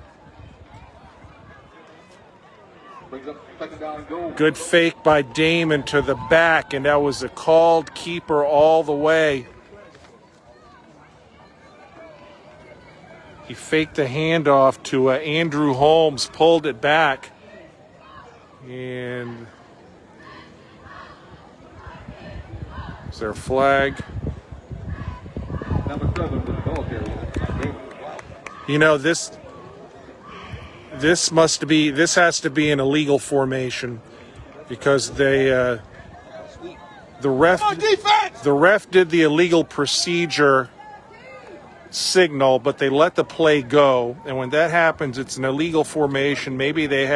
Speaker 3: Good fake by Damon to the back, and that was a called keeper all the way. He faked the handoff to Andrew Holmes, pulled it back, and is there a flag?
Speaker 1: Number 7 for the military.
Speaker 3: You know, this has to be an illegal formation. because the ref did the illegal procedure signal, but they let the play go. And when that happens, it's an illegal formation. Maybe they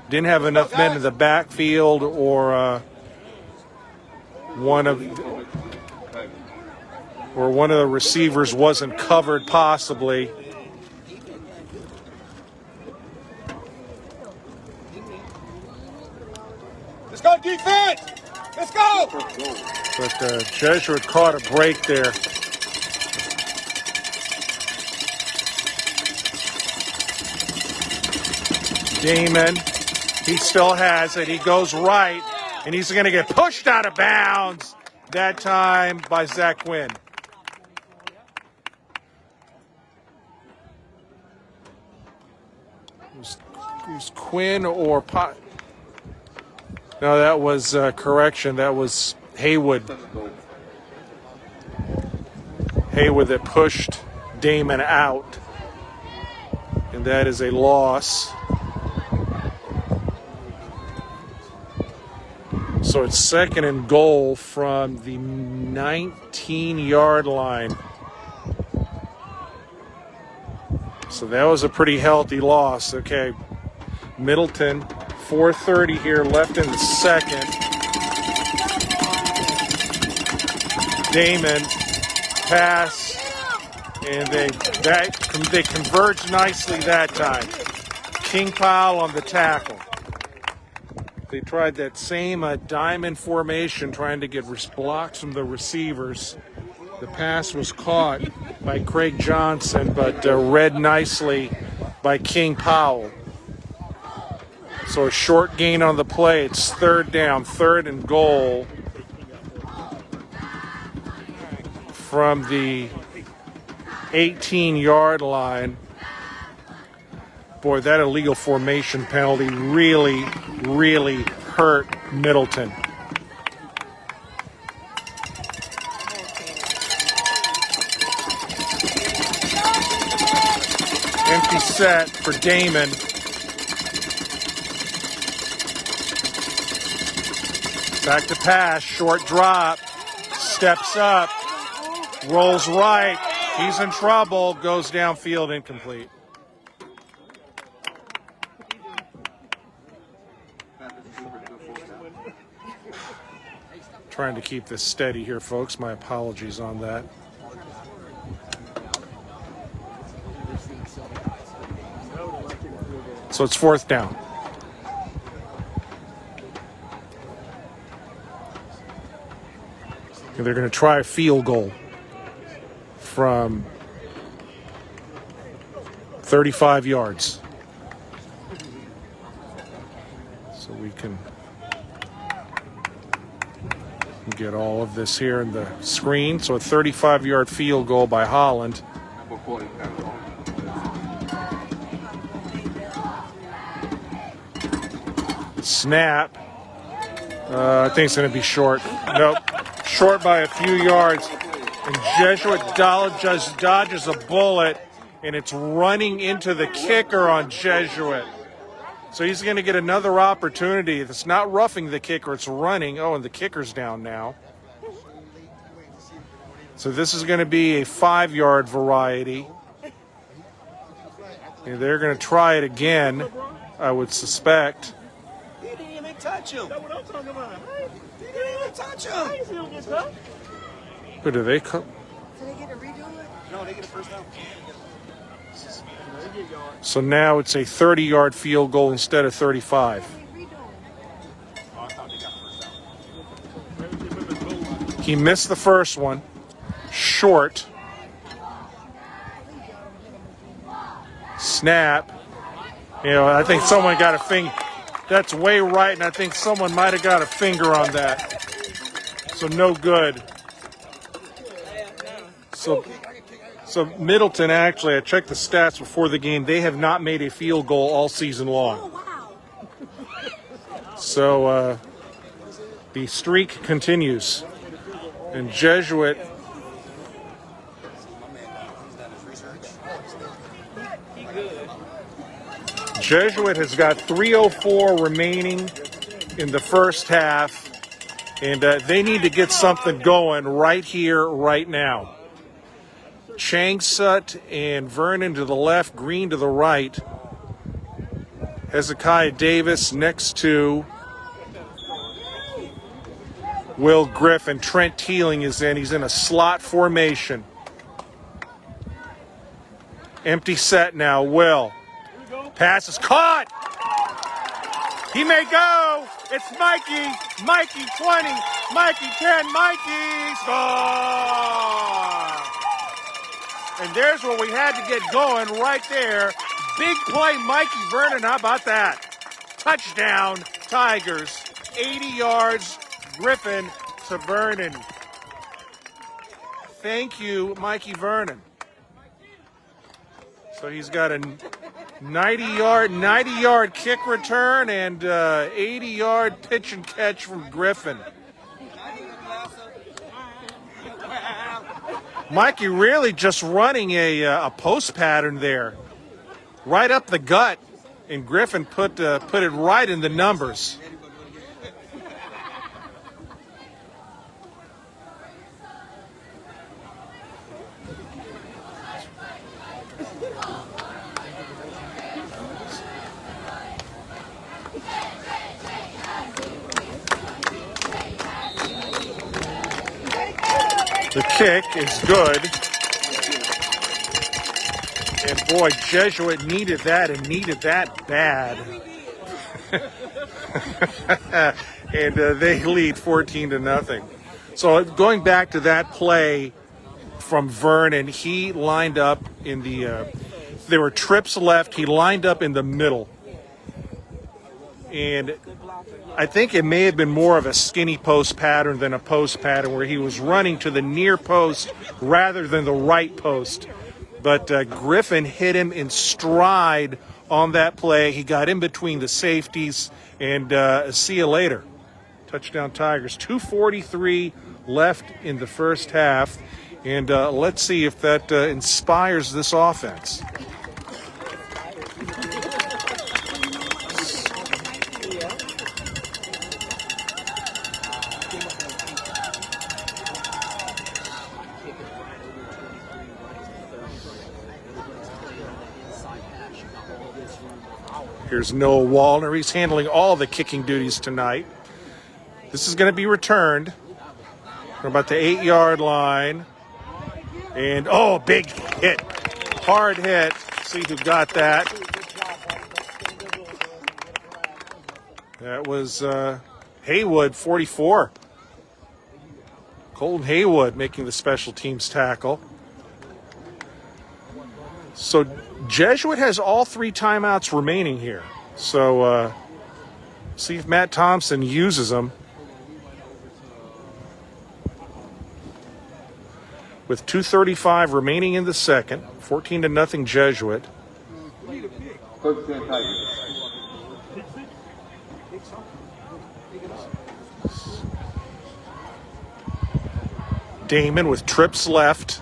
Speaker 3: didn't have enough men in the backfield, or one of the receivers wasn't covered, possibly.
Speaker 4: Let's go defense! Let's go!
Speaker 3: But Jesuit caught a break there. Damon, he still has it. He goes right, and he's going to get pushed out of bounds that time by Zach Quinn. It was Quinn or Pot. No, that was correction. That was Haywood. Haywood that pushed Damon out, and that is a loss. So it's 2nd and goal from the 19-yard line. So that was a pretty healthy loss. Okay, Middleton, 4:30 here left in the second. Damon, pass, and they converged nicely that time. King Powell on the tackle. They tried that same diamond formation, trying to get blocks from the receivers. The pass was caught by Craig Johnson, but read nicely by King Powell. So a short gain on the play. It's 3rd down, 3rd and goal from the 18-yard line. Boy, that illegal formation penalty really, really hurt Middleton. Empty set for Damon. Back to pass, short drop, steps up, rolls right. He's in trouble, goes downfield, incomplete. Trying to keep this steady here, folks. My apologies on that. So it's 4th down. And they're going to try a field goal from 35 yards. So we can get all of this here in the screen. So a 35-yard field goal by Holland. Snap. I think it's going to be short. Nope. Short by a few yards. And Jesuit dodges a bullet, and it's running into the kicker on Jesuit. So he's going to get another opportunity. It's not roughing the kicker, it's running. Oh, and the kicker's down now. So this is going to be a 5-yard variety. And they're going to try it again, I would suspect.
Speaker 4: He didn't even touch him. That's what I'm talking about. He didn't even touch him.
Speaker 3: Who do they come?
Speaker 4: Did they get to redo it? No, they get a first down.
Speaker 3: So now it's a 30-yard field goal instead of 35. He missed the first one. Short. Snap. You know, I think someone got a finger. That's way right, and I think someone might have got a finger on that. So no good. So Middleton, actually, I checked the stats before the game. They have not made a field goal all season long. So the streak continues. And Jesuit has got 3:04 remaining in the first half, and they need to get something going right here, right now. Changsut and Vernon to the left, Green to the right. Hezekiah Davis next to Will Griffin. Trent Teeling is in. He's in a slot formation. Empty set now. Will. Pass is caught. He may go. It's Mikey. Mikey 20. Mikey 10. Mikey score. And there's where we had to get going right there. Big play, Mikey Vernon. How about that? Touchdown, Tigers. 80 yards, Griffin to Vernon. Thank you, Mikey Vernon. So he's got a 90-yard kick return and 80-yard pitch and catch from Griffin. Mikey really just running a post pattern there, right up the gut, and Griffin put it right in the numbers. The kick is good. And boy, Jesuit needed that and needed that bad. And they lead 14-0. So going back to that play from Vernon, he lined up in the, there were trips left. He lined up in the middle. And I think it may have been more of a skinny post pattern than a post pattern where he was running to the near post rather than the right post. But Griffin hit him in stride on that play. He got in between the safeties, and see you later. Touchdown Tigers. 2:43 left in the first half. And let's see if that inspires this offense. Here's Noah Wallner. He's handling all the kicking duties tonight. This is going to be returned from about the 8-yard line. And, oh, big hit. Hard hit. See who got that. That was Haywood, 44. Colton Haywood making the special teams tackle. So Jesuit has all 3 timeouts remaining here. So see if Matt Thompson uses them. With 2:35 remaining in the second, 14-0 Jesuit. Damon with trips left.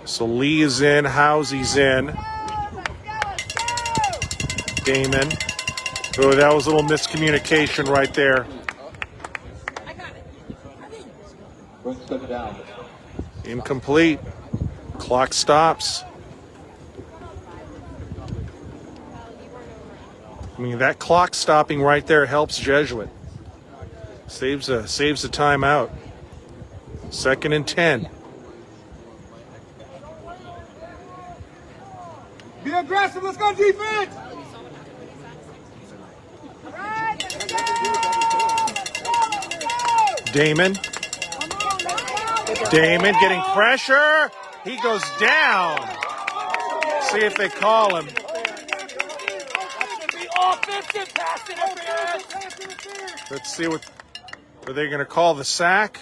Speaker 3: So Lee is in, Housie's in. Damon. Oh, that was a little miscommunication right there. Incomplete. Clock stops. I mean, that clock stopping right there helps Jesuit. Saves a timeout. 2nd and 10.
Speaker 4: Be aggressive. Let's go defense.
Speaker 3: Damon getting pressure. He goes down. See if they call him. Let's see what. Are they going to call the sack?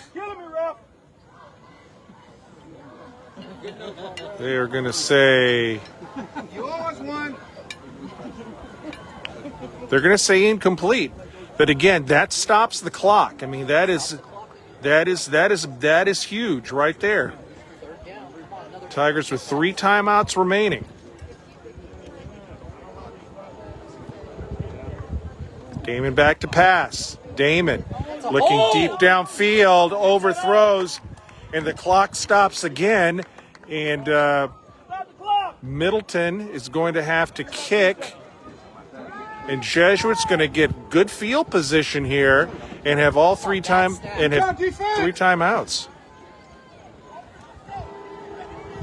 Speaker 3: They are going to say.
Speaker 4: You always won.
Speaker 3: They're going to say incomplete. But again, that stops the clock. I mean, that is huge right there. Tigers with 3 timeouts remaining. Damon back to pass. Damon looking deep downfield, overthrows, and the clock stops again. And Middleton is going to have to kick. And Jesuit's going to get good field position here and have all three timeouts.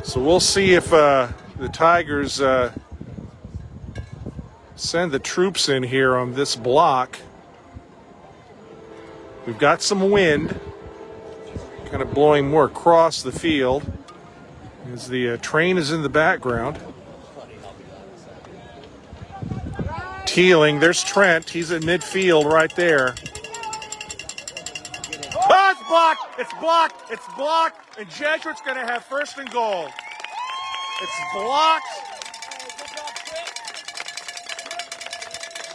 Speaker 3: So we'll see if the Tigers send the troops in here on this block. We've got some wind, kind of blowing more across the field as the train is in the background. Teeling, there's Trent. He's at midfield right there. Oh, it's blocked! It's blocked! It's blocked! And Jesuit's going to have first and goal. It's blocked.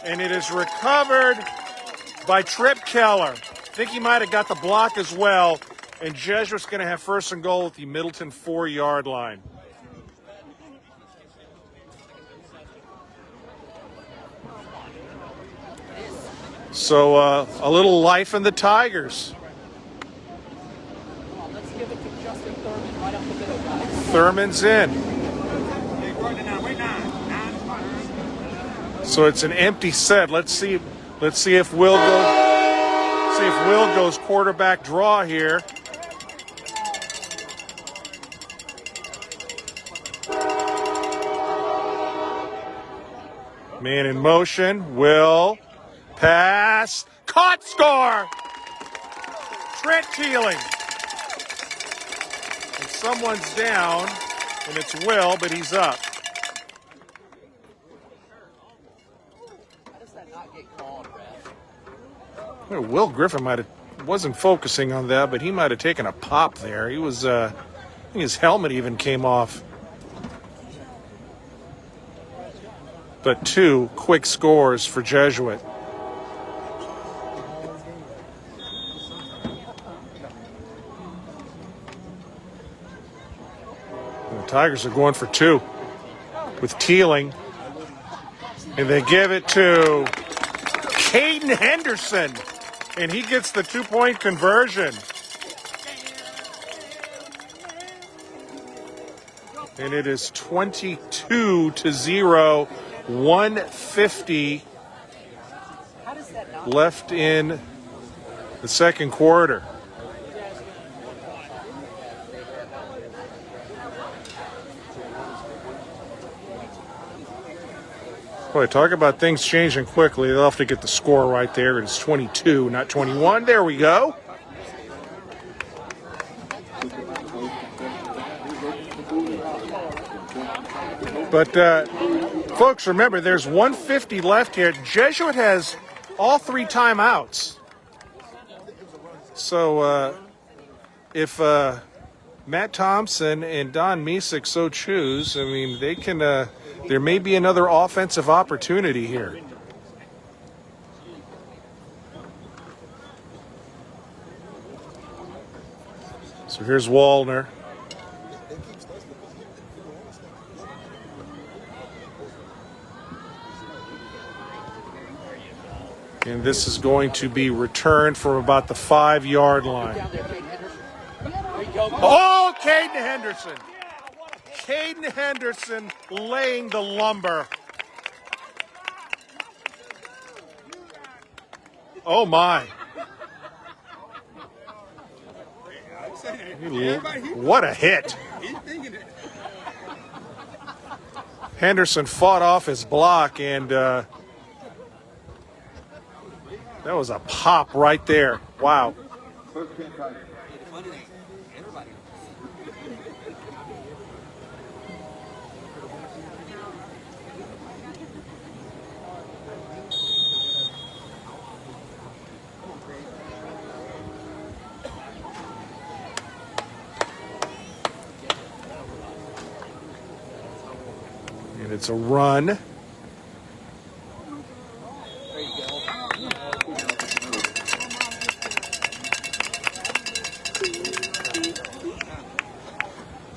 Speaker 3: And it is recovered by Tripp Keller. I think he might have got the block as well. And Jesuit's going to have first and goal at the Middleton 4-yard line. So a little life in the Tigers. Thurman's in. So it's an empty set. Let's see if Will goes quarterback draw here. Man in motion. Will. Pass. Caught. Score. Trent Teeling. And someone's down, and it's Will, but he's up.
Speaker 5: How does that not get called, Ref?
Speaker 3: Well, Will Griffin wasn't focusing on that, but he might have taken a pop there. He was, I think his helmet even came off. But 2 quick scores for Jesuit. Tigers are going for 2 with Teeling. And they give it to Kaden Henderson. And he gets the 2-point conversion. And it is 22-0, 150 left in the second quarter. Boy, talk about things changing quickly. They'll have to get the score right there. It's 22, not 21. There we go. But, folks, remember, there's 150 left here. Jesuit has all 3 timeouts. So, if Matt Thompson and Don Misick so choose, I mean, they can... there may be another offensive opportunity here. So here's Wallner. And this is going to be returned from about the 5-yard line. Oh, Kaden Henderson. Kaden Henderson laying the lumber. Oh, my. What a hit. Henderson fought off his block, and that was a pop right there. Wow. And it's a run.
Speaker 5: There you go.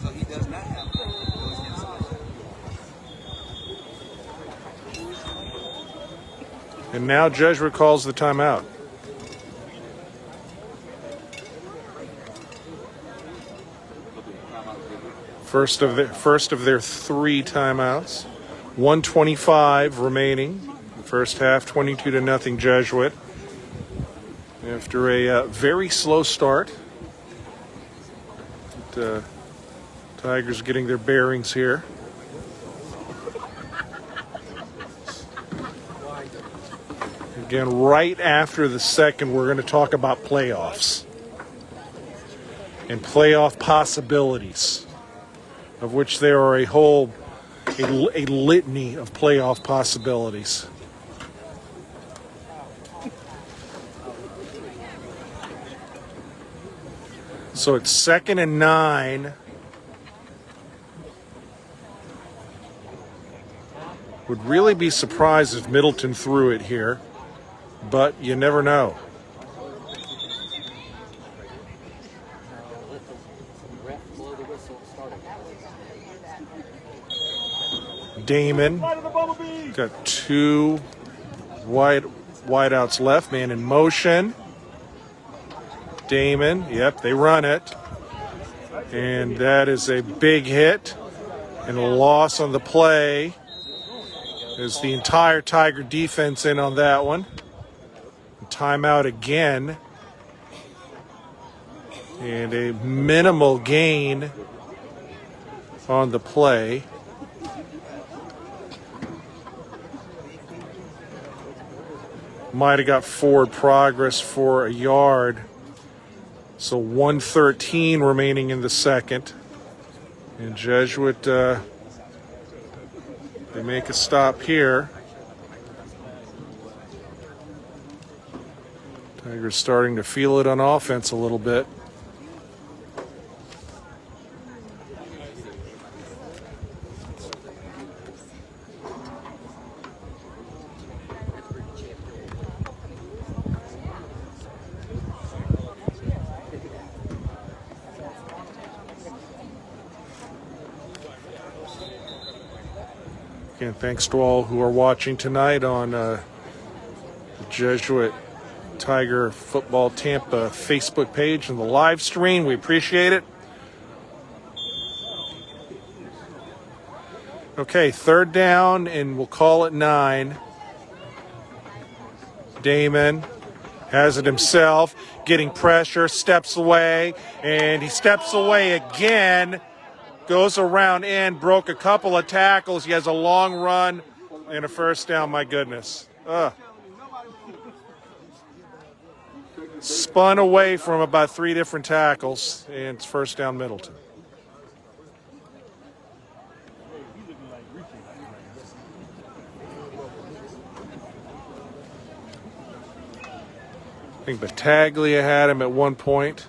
Speaker 4: So he does not have those inside.
Speaker 3: And now Jesuit calls the timeout. First of their 3 timeouts. 1:25 remaining. First half, 22-0 Jesuit. After a very slow start. Tigers getting their bearings here. Again, right after the second, we're going to talk about playoffs and playoff possibilities, of which there are a litany of playoff possibilities. So it's 2nd and 9. Would really be surprised if Middleton threw it here, but you never know. Damon got 2 wideouts left, man in motion. Damon, yep, they run it. And that is a big hit and a loss on the play. There's the entire Tiger defense in on that one. Timeout again. And a minimal gain on the play. Might have got forward progress for a yard. So 1:13 remaining in the second. And Jesuit, they make a stop here. Tigers starting to feel it on offense a little bit. Again, thanks to all who are watching tonight on the Jesuit Tiger Football Tampa Facebook page and the live stream. We appreciate it. Okay, 3rd down, and we'll call it 9. Damon has it himself, getting pressure, steps away, and he steps away again. Goes around in, broke a couple of tackles. He has a long run and a first down. My goodness. Spun away from about 3 different tackles, and it's first down Middleton. I think Battaglia had him at one point.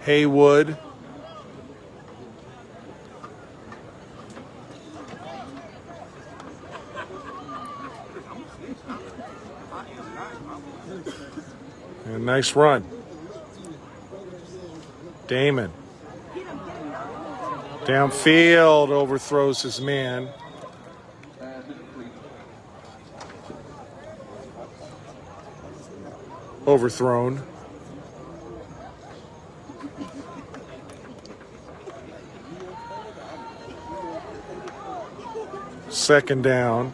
Speaker 3: Haywood. And a nice run. Damon. Downfield, overthrows his man. Overthrown. Second down.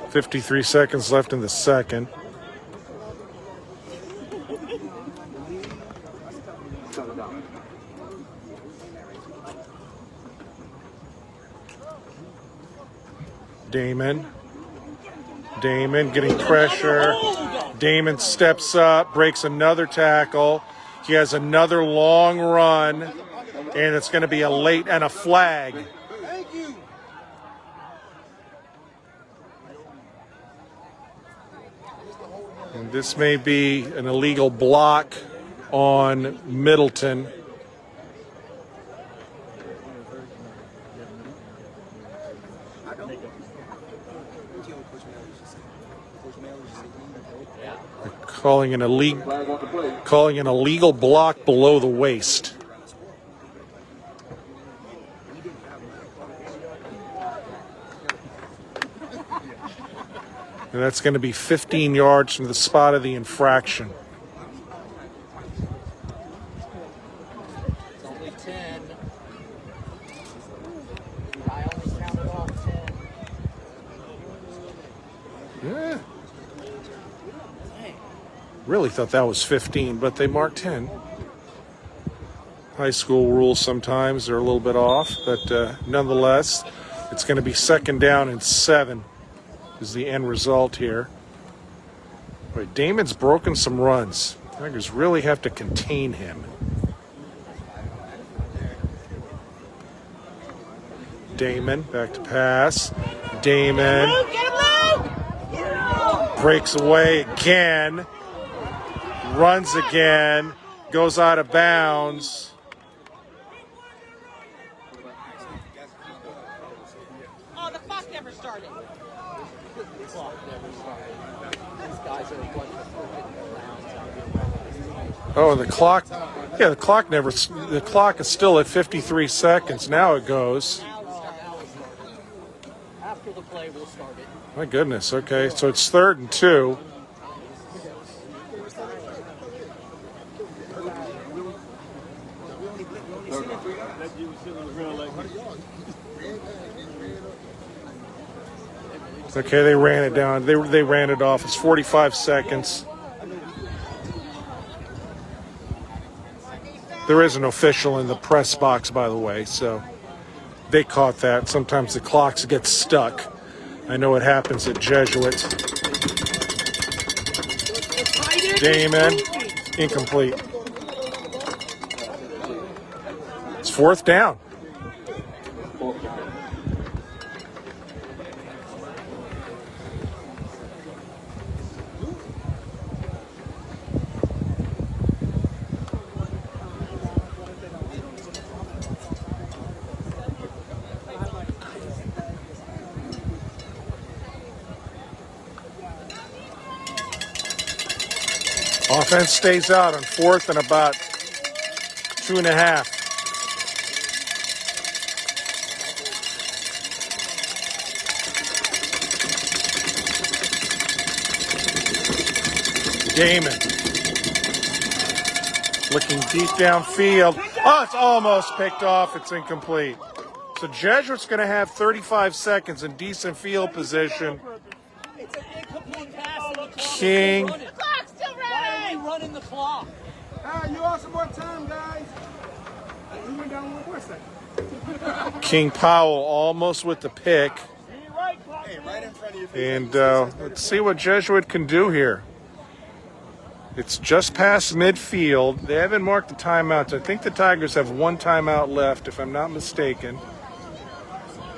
Speaker 3: .53 seconds left in the second. Damon getting pressure. Damon steps up, breaks another tackle. He has another long run, and it's going to be a late and a flag. And this may be an illegal block on Middleton. Calling an illegal block below the waist. And that's going to be 15 yards from the spot of the infraction.
Speaker 5: It's only 10. I only counted off 10.
Speaker 3: Yeah. Really thought that was 15, but they marked 10. High school rules sometimes are a little bit off, but nonetheless, it's going to be 2nd down and 7 is the end result here. But Damon's broken some runs. Tigers really have to contain him. Damon back to pass. Damon breaks away again. Runs again. Goes out of bounds.
Speaker 6: Oh, the clock never started.
Speaker 5: Clock never started. These guys are a bunch of freaking clowns.
Speaker 3: Oh, and the clock. Yeah, the clock is still at 53 seconds. Now it goes.
Speaker 5: After the play, we'll start it.
Speaker 3: My goodness. Okay, so it's 3rd and 2. Okay, they ran it down. They ran it off. It's 45 seconds. There is an official in the press box, by the way, so they caught that. Sometimes the clocks get stuck. I know it happens at Jesuit. Damon, incomplete. It's 4th down. Offense stays out on 4th and about 2.5. Damon looking deep downfield. Oh, it's almost picked off. It's incomplete. So Jesuit's going to have 35 seconds in decent field position.
Speaker 6: It's an incomplete pass.
Speaker 3: King.
Speaker 6: The clock's still running.
Speaker 5: Why are you running the clock?
Speaker 4: You want some more time, guys? We went down 1 more second.
Speaker 3: King Powell almost with the pick.
Speaker 4: Hey, right in front of you.
Speaker 3: And let's see what Jesuit can do here. It's just past midfield. They haven't marked the timeouts. I think the Tigers have 1 timeout left, if I'm not mistaken.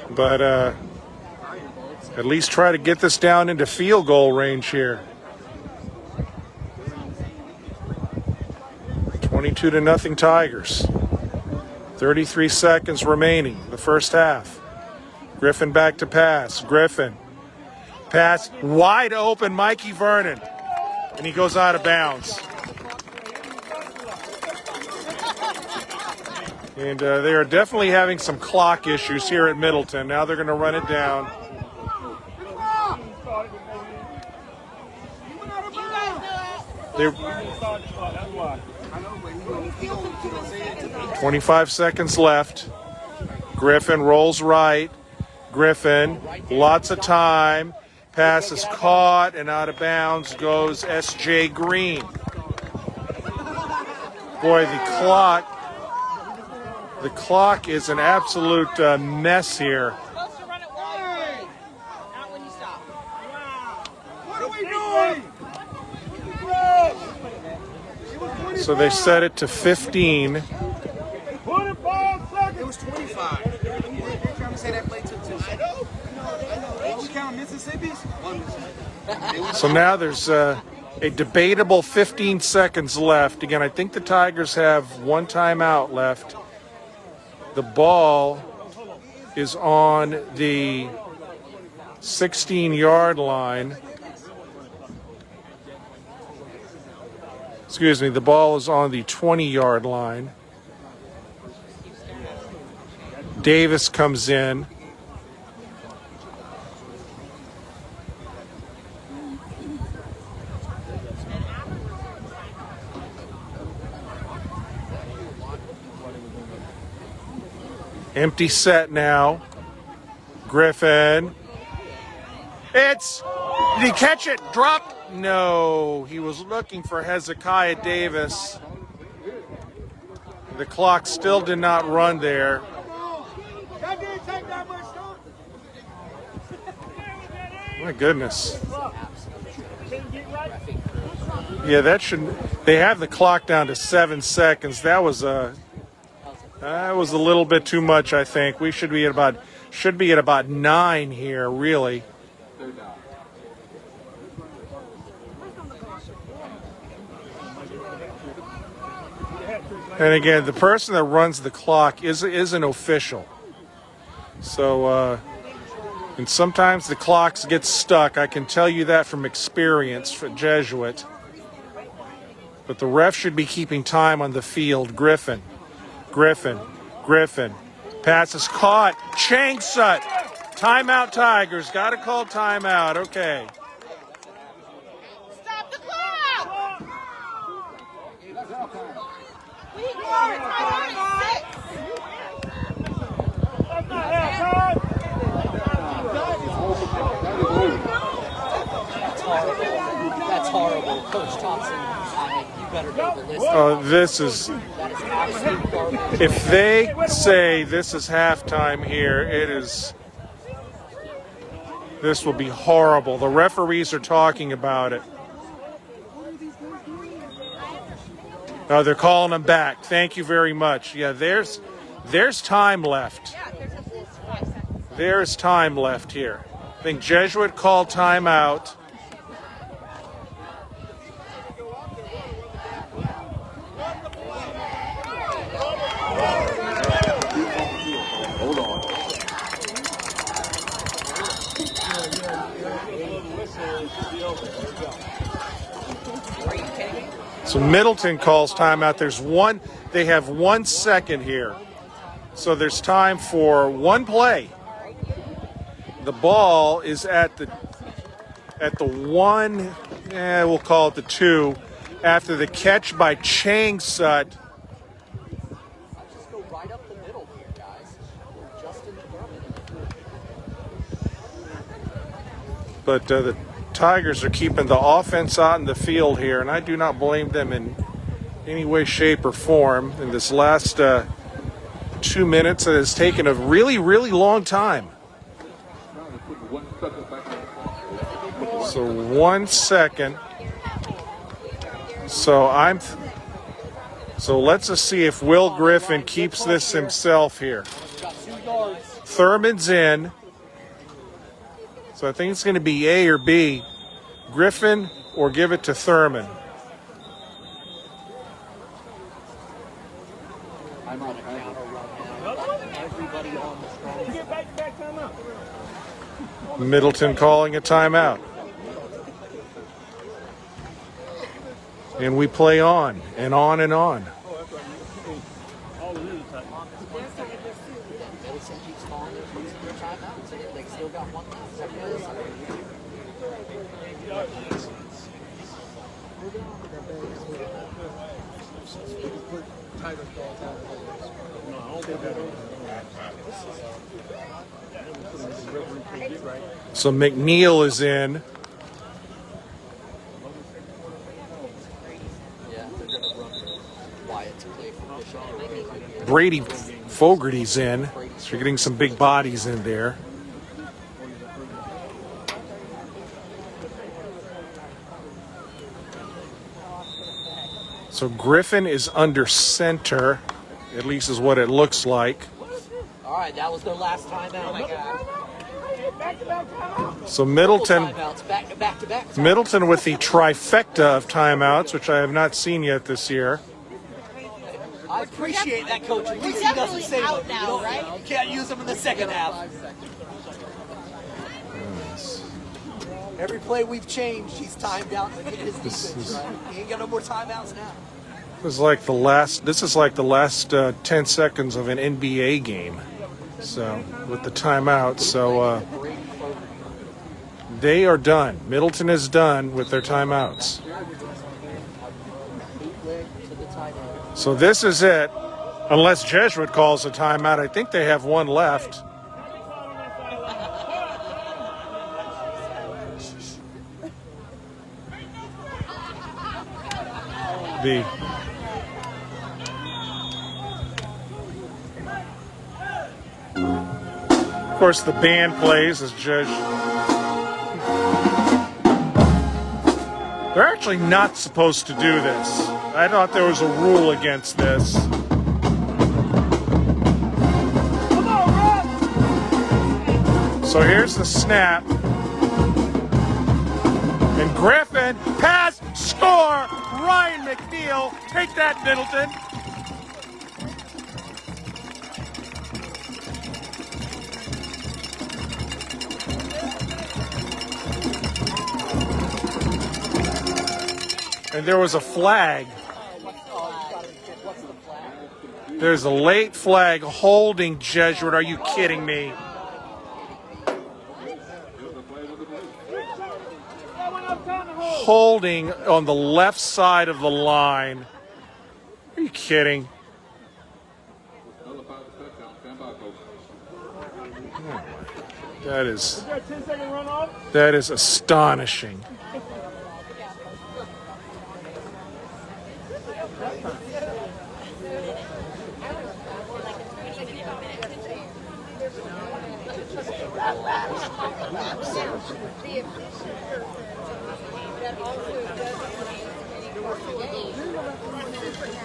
Speaker 3: But at least try to get this down into field goal range here. 22-0 Tigers. 33 seconds remaining, the first half. Griffin back to pass. Griffin. Pass wide open, Mikey Vernon. And he goes out of bounds. And they are definitely having some clock issues here at Middleton. Now they're going to run it down. They're 25 seconds left. Griffin rolls right. Griffin, lots of time. Pass is caught and out of bounds goes S.J. Green. Boy, the clock is an absolute mess here.
Speaker 6: Supposed to run it while you're playing, not when you stop.
Speaker 4: What are we doing?
Speaker 3: So they set it to 15.
Speaker 4: It was 25. They're trying to say that play took 2 seconds. We count Mississippi's? 1 Mississippi.
Speaker 3: So now there's a debatable 15 seconds left. Again, I think the Tigers have 1 timeout left. The ball is on the 16-yard line. Excuse me, the ball is on the 20-yard line. Davis comes in. Empty set now. Griffin. Did he catch it? Drop? No. He was looking for Hezekiah Davis. The clock still did not run there. My goodness. Yeah, that should. They have the clock down to 7 seconds. That was a little bit too much, I think. We should be at about 9 here, really. And again, the person that runs the clock is an official. So, and sometimes the clocks get stuck. I can tell you that from experience for Jesuit. But the ref should be keeping time on the field. Griffin. Pass is caught. Changsut. Timeout, Tigers. Got to call timeout. Okay.
Speaker 6: Stop the clock! We got it.
Speaker 5: That's horrible. Coach Thompson, you better go the list.
Speaker 3: Oh, this is.
Speaker 5: That is absolute garbage.
Speaker 3: If they say this is halftime here, it is. This will be horrible. The referees are talking about it. Oh, they're calling them back. Thank you very much. Yeah, there's time left.
Speaker 6: Yeah, there's at least 5 seconds.
Speaker 3: There's time left here. I think Jesuit called timeout.
Speaker 1: Hold on.
Speaker 3: So Middleton calls timeout. They have 1 second here. So there's time for one play. The ball is at the 1, we'll call it the 2, after the catch by Changsut.
Speaker 5: Just go right up the middle here, guys. Just in the
Speaker 3: But the Tigers are keeping the offense out in the field here, and I do not blame them in any way, shape, or form. In this last 2 minutes, it has taken a really, really long time. So 1 second. So let's just see if Will Griffin keeps this himself here. Thurman's in. So I think it's going to be A or B. Griffin or give it to Thurman. Middleton calling a timeout. And we play on and on and on. So McNeil is in. Brady Fogarty's in. So you're getting some big bodies in there. So Griffin is under center, at least is what it looks like.
Speaker 5: All right, that was their last timeout. Oh my God.
Speaker 3: So Middleton,
Speaker 5: Back-to-back.
Speaker 3: Middleton with the trifecta of timeouts, which I have not seen yet this year.
Speaker 5: I appreciate that, Coach. At least he doesn't
Speaker 6: Definitely
Speaker 5: say
Speaker 6: out now, right?
Speaker 5: You can't use them in the second half. Every play we've changed, he's timed out to get his defense, right? He ain't got no more timeouts now.
Speaker 3: This is like the last 10 seconds of an NBA game. So with the timeout, so they are done. Middleton is done with their timeouts. So this is it. Unless Jesuit calls a timeout. I think they have one left. Of course, the band plays as Judge. They're actually not supposed to do this. I thought there was a rule against this. So here's the snap. And Griffin, pass, score! Ryan McNeil, take that, Middleton. And there was a flag. There's a late flag holding Jesuit. Are you kidding me? Holding on the left side of the line. Are you kidding? That is astonishing.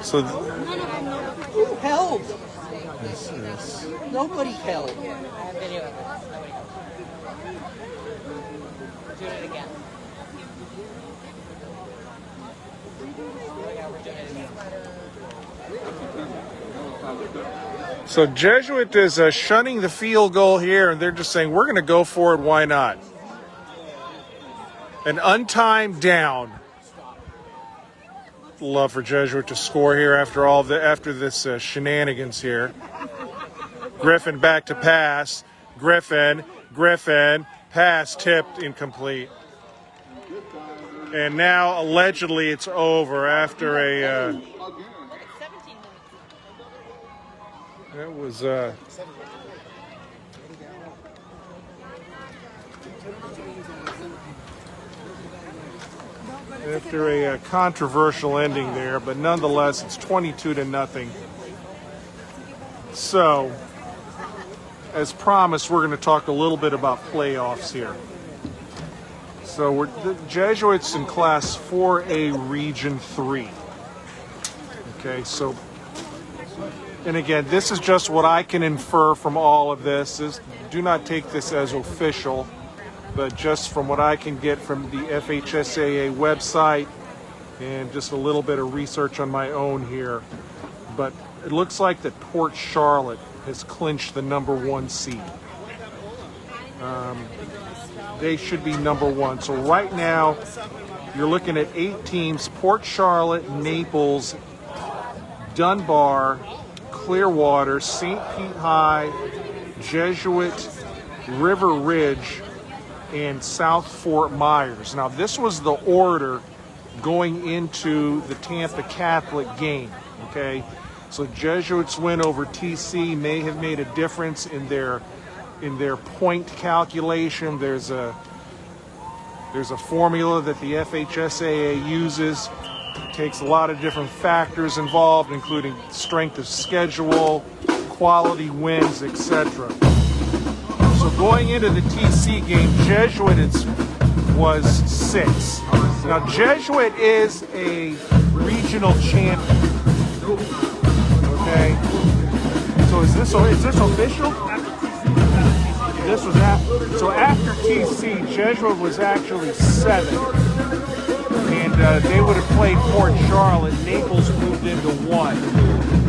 Speaker 3: So
Speaker 5: who held? Nobody held. Do it again.
Speaker 3: So Jesuit is shunning the field goal here, and they're just saying, we're going to go for it, why not? An untimed down. Love for Jesuit to score here after this shenanigans here. Griffin back to pass. Griffin, pass tipped, incomplete. And now allegedly it's over after a... That was after a controversial ending there, but nonetheless it's 22-0. So, as promised, we're going to talk a little bit about playoffs here. So the Jesuits in Class 4A Region 3. Okay, so, and again, this is just what I can infer from all of this. Do not take this as official, but just from what I can get from the FHSAA website and just a little bit of research on my own here. But it looks like that Port Charlotte has clinched the #1 seed. They should be #1. So right now, you're looking at 8 teams: Port Charlotte, Naples, Dunbar, Clearwater, St. Pete High, Jesuit, River Ridge, and South Fort Myers. Now, this was the order going into the Tampa Catholic game, okay? So Jesuits win over TC may have made a difference in their point calculation. There's a formula that the FHSAA uses. It takes a lot of different factors involved, including strength of schedule, quality wins, etc. So going into the TC game, Jesuit was 6. Now Jesuit is a regional champion. Okay. So is this official? This was after TC, Jesuit was actually 7, and they would have played Port Charlotte. Naples moved into 1.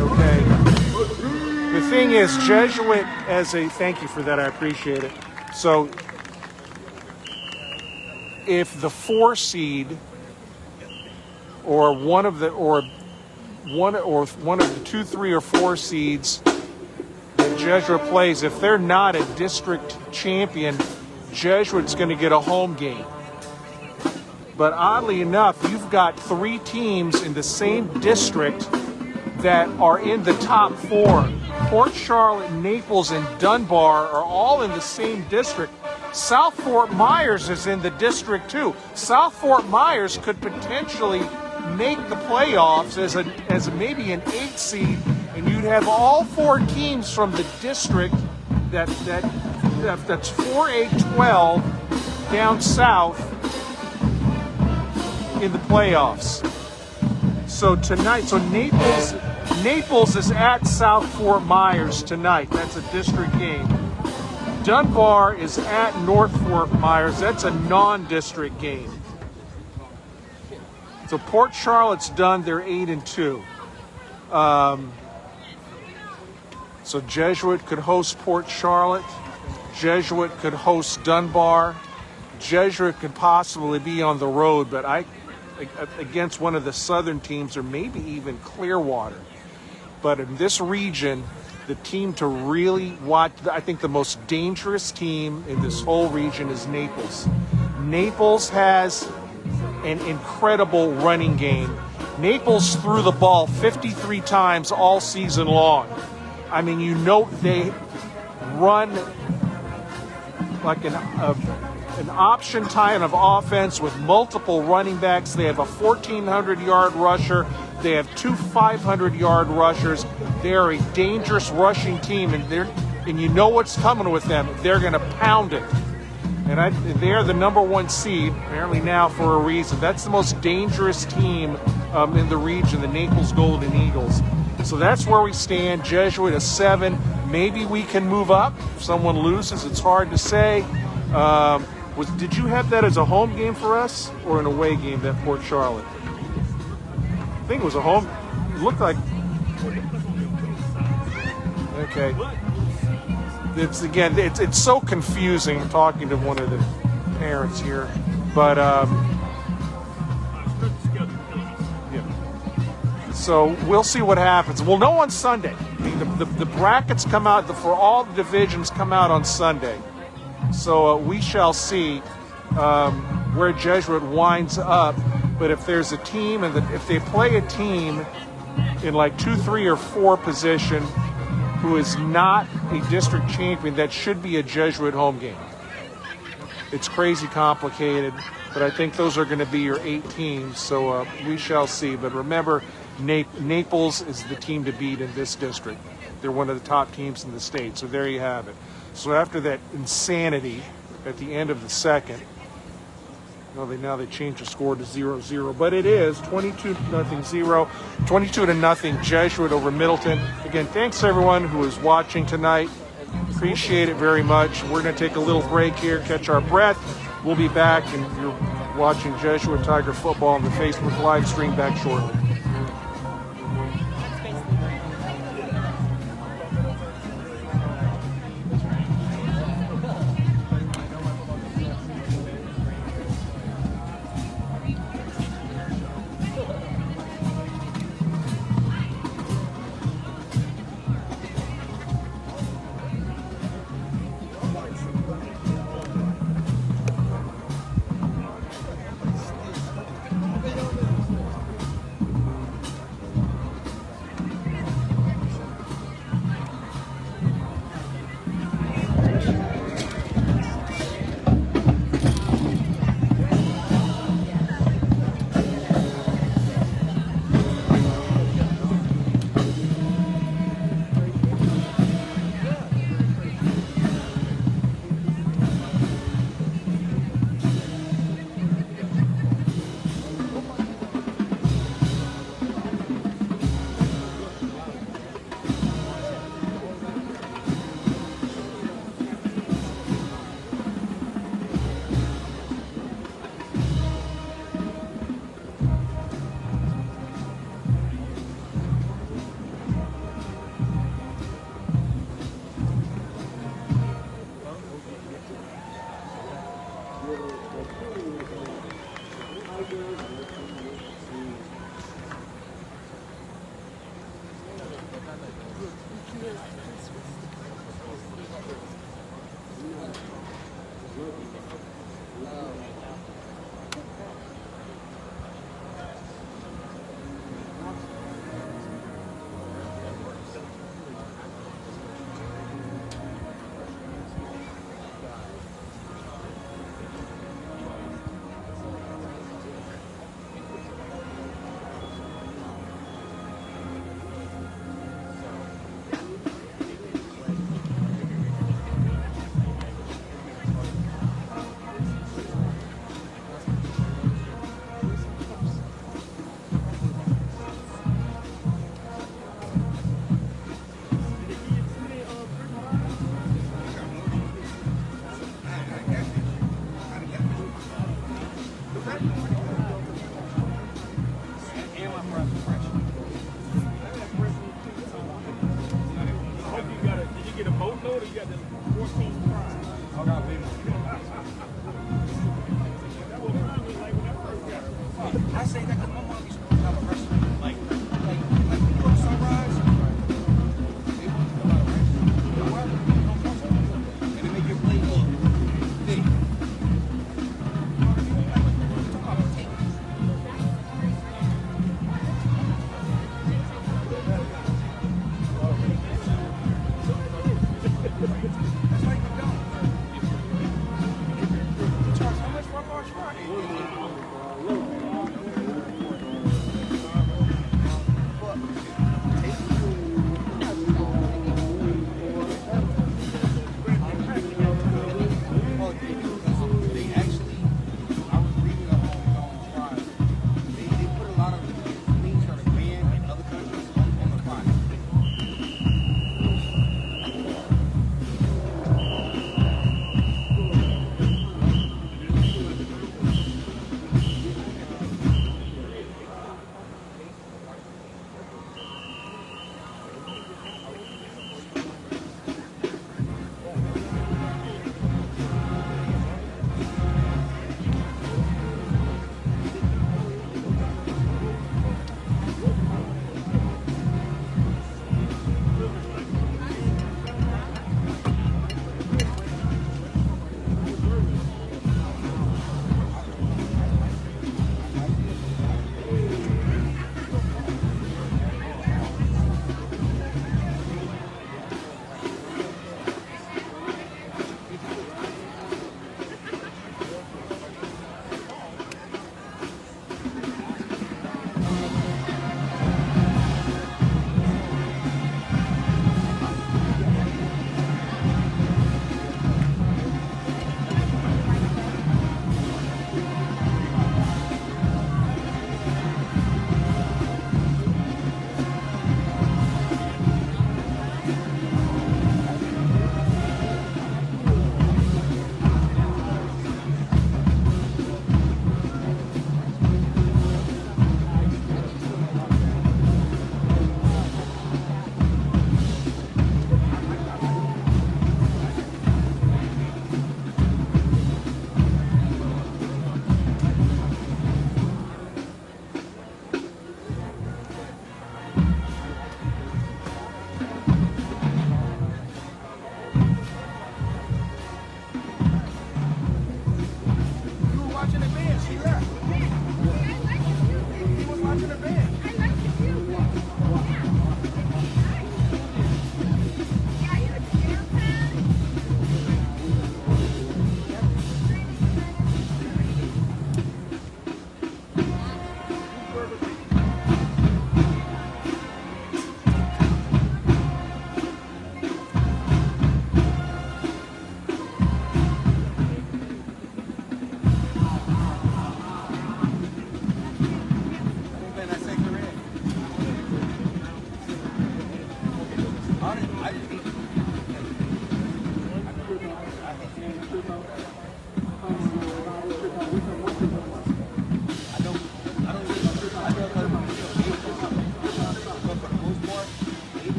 Speaker 3: Okay. The thing is, Jesuit thank you for that, I appreciate it. So if the 4 seed or one of the 2, 3, or 4 seeds that Jesuit plays, if they're not a district champion, Jesuit's going to get a home game. But oddly enough, you've got 3 teams in the same district that are in the top 4. Port Charlotte, Naples, and Dunbar are all in the same district. South Fort Myers is in the district too. South Fort Myers could potentially make the playoffs as maybe an 8 seed, and you'd have all 4 teams from the district that's 4A12 down south in the playoffs. So tonight, Naples is at South Fort Myers tonight. That's a district game. Dunbar is at North Fort Myers. That's a non-district game. So Port Charlotte's done. They're 8-2. So Jesuit could host Port Charlotte. Jesuit could host Dunbar. Jesuit could possibly be on the road, but against one of the southern teams, or maybe even Clearwater. But in this region, the team to really watch, I think the most dangerous team in this whole region is Naples. Naples has an incredible running game. Naples threw the ball 53 times all season long. I mean, they run like an option type of offense with multiple running backs. They have a 1,400-yard rusher. They have 2 500-yard rushers. They're a dangerous rushing team, and you know what's coming with them. They're going to pound it. And they're the number 1 seed, apparently now for a reason. That's the most dangerous team in the region, the Naples Golden Eagles. So that's where we stand. Jesuit a 7. Maybe we can move up. If someone loses, it's hard to say. Did you have that as a home game for us or an away game, that Port Charlotte? I think it was a home. It looked like. Okay. It's so confusing talking to one of the parents here, but yeah. So we'll see what happens. We'll know on Sunday. I mean, the brackets come out for all the divisions come out on Sunday, so we shall see where Jesuit winds up. But if there's a team, and if they play a team in like 2, 3, or 4 position who is not a district champion, that should be a Jesuit home game. It's crazy complicated, but I think those are going to be your 8 teams, so we shall see. But remember, Naples is the team to beat in this district. They're one of the top teams in the state, so there you have it. So after that insanity at the end of the second, now they changed the score to 0-0, but it is 22-0, 22-0 Jesuit over Middleton. Again, thanks to everyone who is watching tonight. Appreciate it very much. We're going to take a little break here, catch our breath. We'll be back, and you're watching Jesuit Tiger football on the Facebook live stream back shortly.
Speaker 4: I say that because my mom used to have a restaurant. Like when you go to Sunrise, they want to go out of restaurant. You know what? They don't cost you. And they make your plate look thick. That's like McDonald's. Charge how much for a large fry?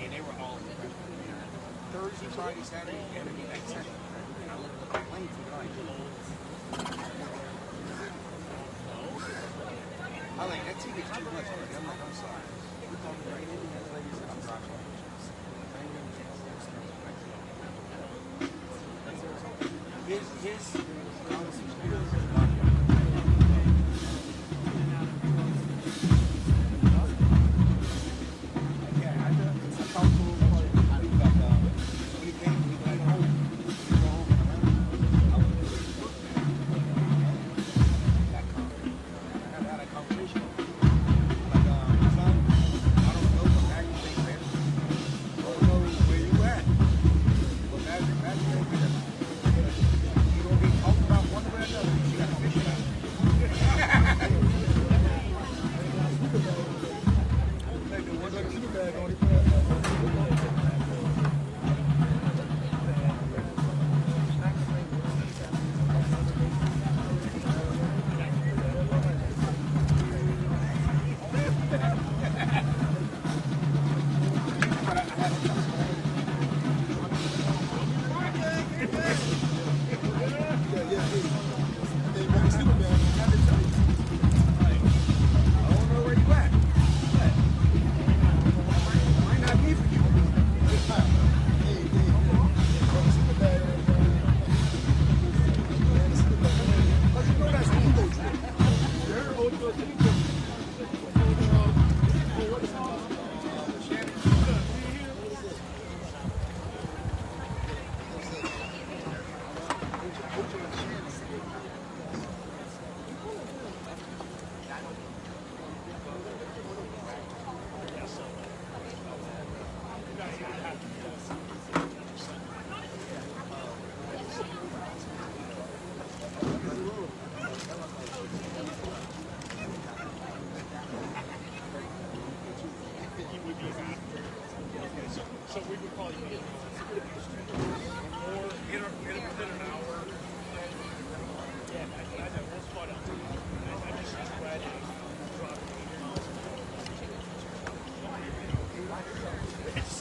Speaker 4: And they were all Thursday, Friday, Saturday, and every night Sunday. And I looked at the plane for like, I like that ticket's too much. I'm like, I'm sorry. We called me right in, and the lady said, I'm dropping. His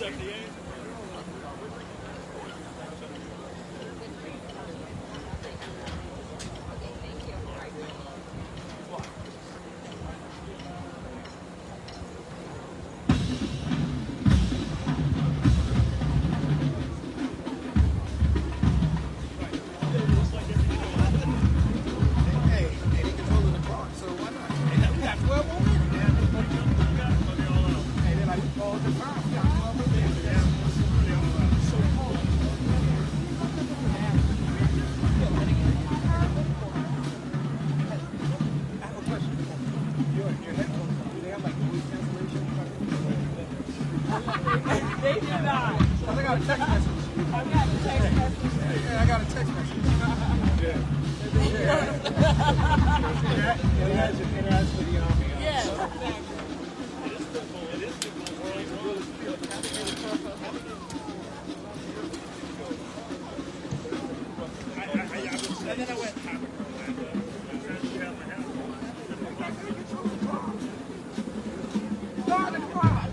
Speaker 6: They did not.
Speaker 4: I got a text message.
Speaker 6: I got a text message.
Speaker 4: Yeah, I got a text message. It has for the army.
Speaker 6: Yes, exactly.
Speaker 7: And then I went,
Speaker 4: Start the clock.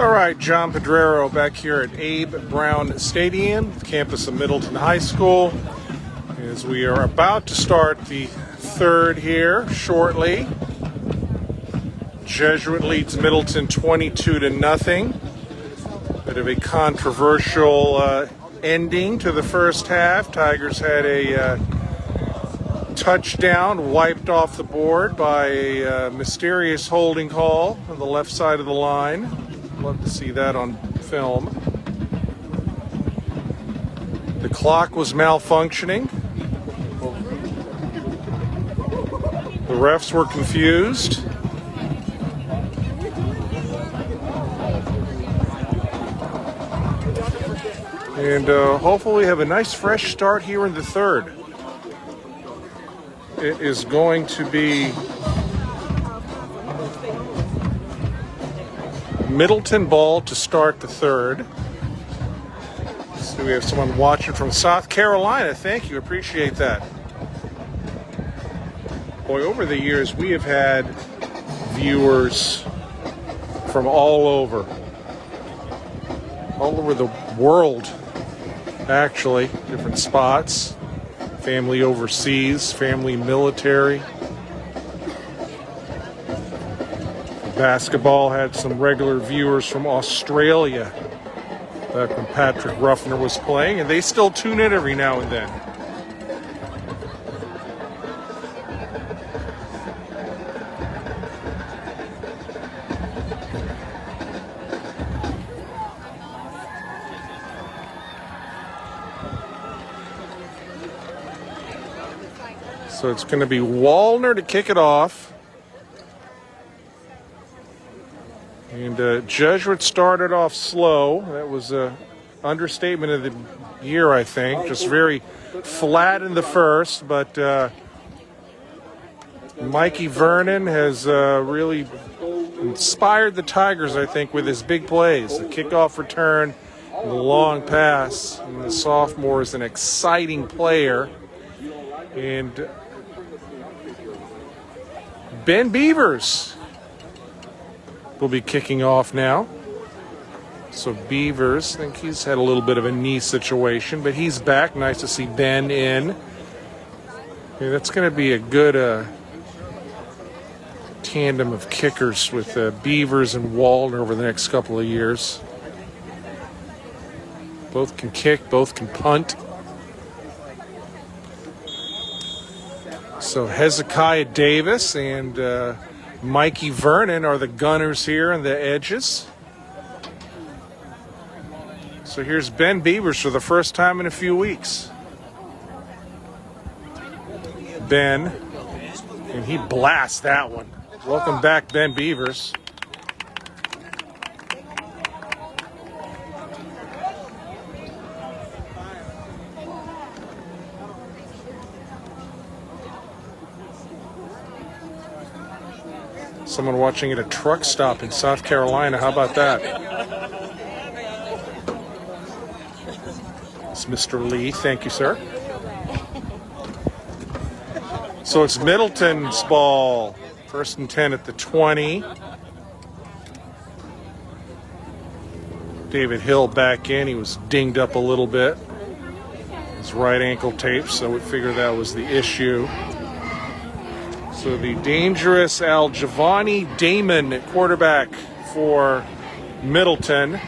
Speaker 3: All right, John Pedrero back here at Abe Brown Stadium, campus of Middleton High School. as we are about to start the third here shortly. Jesuit leads Middleton 22-0. Bit of a controversial ending to the first half. Tigers had a touchdown wiped off the board by a mysterious holding call on the left side of the line. Love to see that on film. The clock was malfunctioning. The refs were confused. And hopefully we have a nice fresh start here in the third. It is going to be Middleton ball to start the third. So we have someone watching from South Carolina. Thank you, appreciate that. Boy, over the years we have had viewers from all over the world, actually, different spots. Family overseas, family military. Basketball had some regular viewers from Australia back when Patrick Ruffner was playing, and they still tune in every now and then. So it's going to be Wallner to kick it off. And Jesuit started off slow. That was an understatement of the year, I think. Just very flat in the first. But Mikey Vernon has really inspired the Tigers, I think, with his big plays. The kickoff return, and the long pass. And the sophomore is an exciting player. And Ben Beavers will be kicking off now. So Beavers, I think he's had a little bit of a knee situation, but he's back. Nice to see Ben in. Yeah, that's going to be a good tandem of kickers with Beavers and Wallner over the next couple of years. Both can kick, both can punt. So Hezekiah Davis and Mikey Vernon are the gunners here on the edges. So here's Ben Beavers for the first time in a few weeks. Ben, and he blasts that one. Welcome back, Ben Beavers. Someone watching at a truck stop in South Carolina. How about that? It's Mr. Lee. Thank you, sir. So it's Middleton's ball. 1st and 10 at the 20. David Hill back in. He was dinged up a little bit. His right ankle tape, so we figured that was the issue. So the dangerous Aljavani Damon at quarterback for Middleton.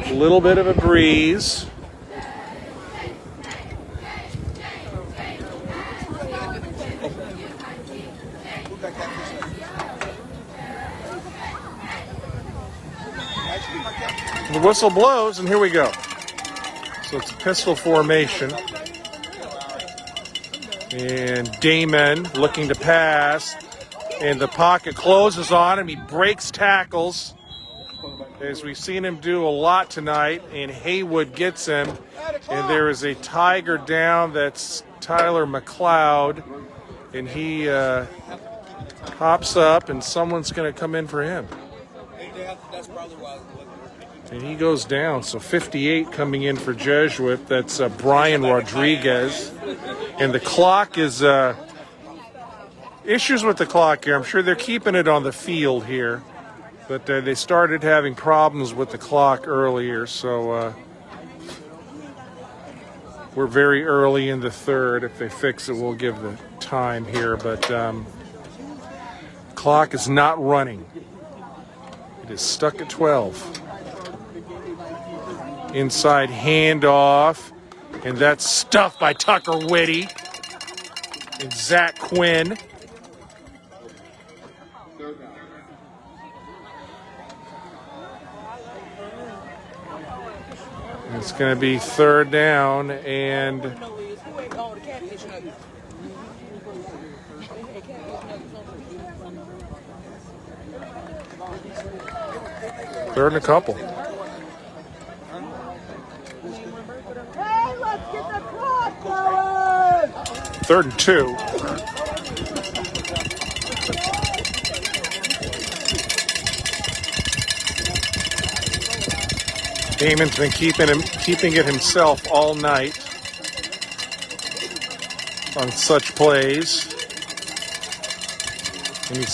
Speaker 3: A little bit of a breeze. The whistle blows, and here we go. So it's a pistol formation. And Damon looking to pass, and the pocket closes on him. He breaks tackles, as we've seen him do a lot tonight, and Haywood gets him. And there is a Tiger down. That's Tyler McLeod, and he hops up, and someone's going to come in for him. And he goes down. So 58 coming in for Jesuit. That's Brian Rodriguez. And the clock is issues with the clock here. I'm sure they're keeping it on the field here. But they started having problems with the clock earlier. So We're very early in the third. If they fix it, we'll give the time here. But clock is not running. It is stuck at 12. Inside handoff. And that's stuffed by Tucker Witte and Zach Quinn. It's going to be third down and third and a couple.
Speaker 6: Hey, let's get the clock going!
Speaker 3: Third and 2. Damon's been keeping it himself all night on such plays. And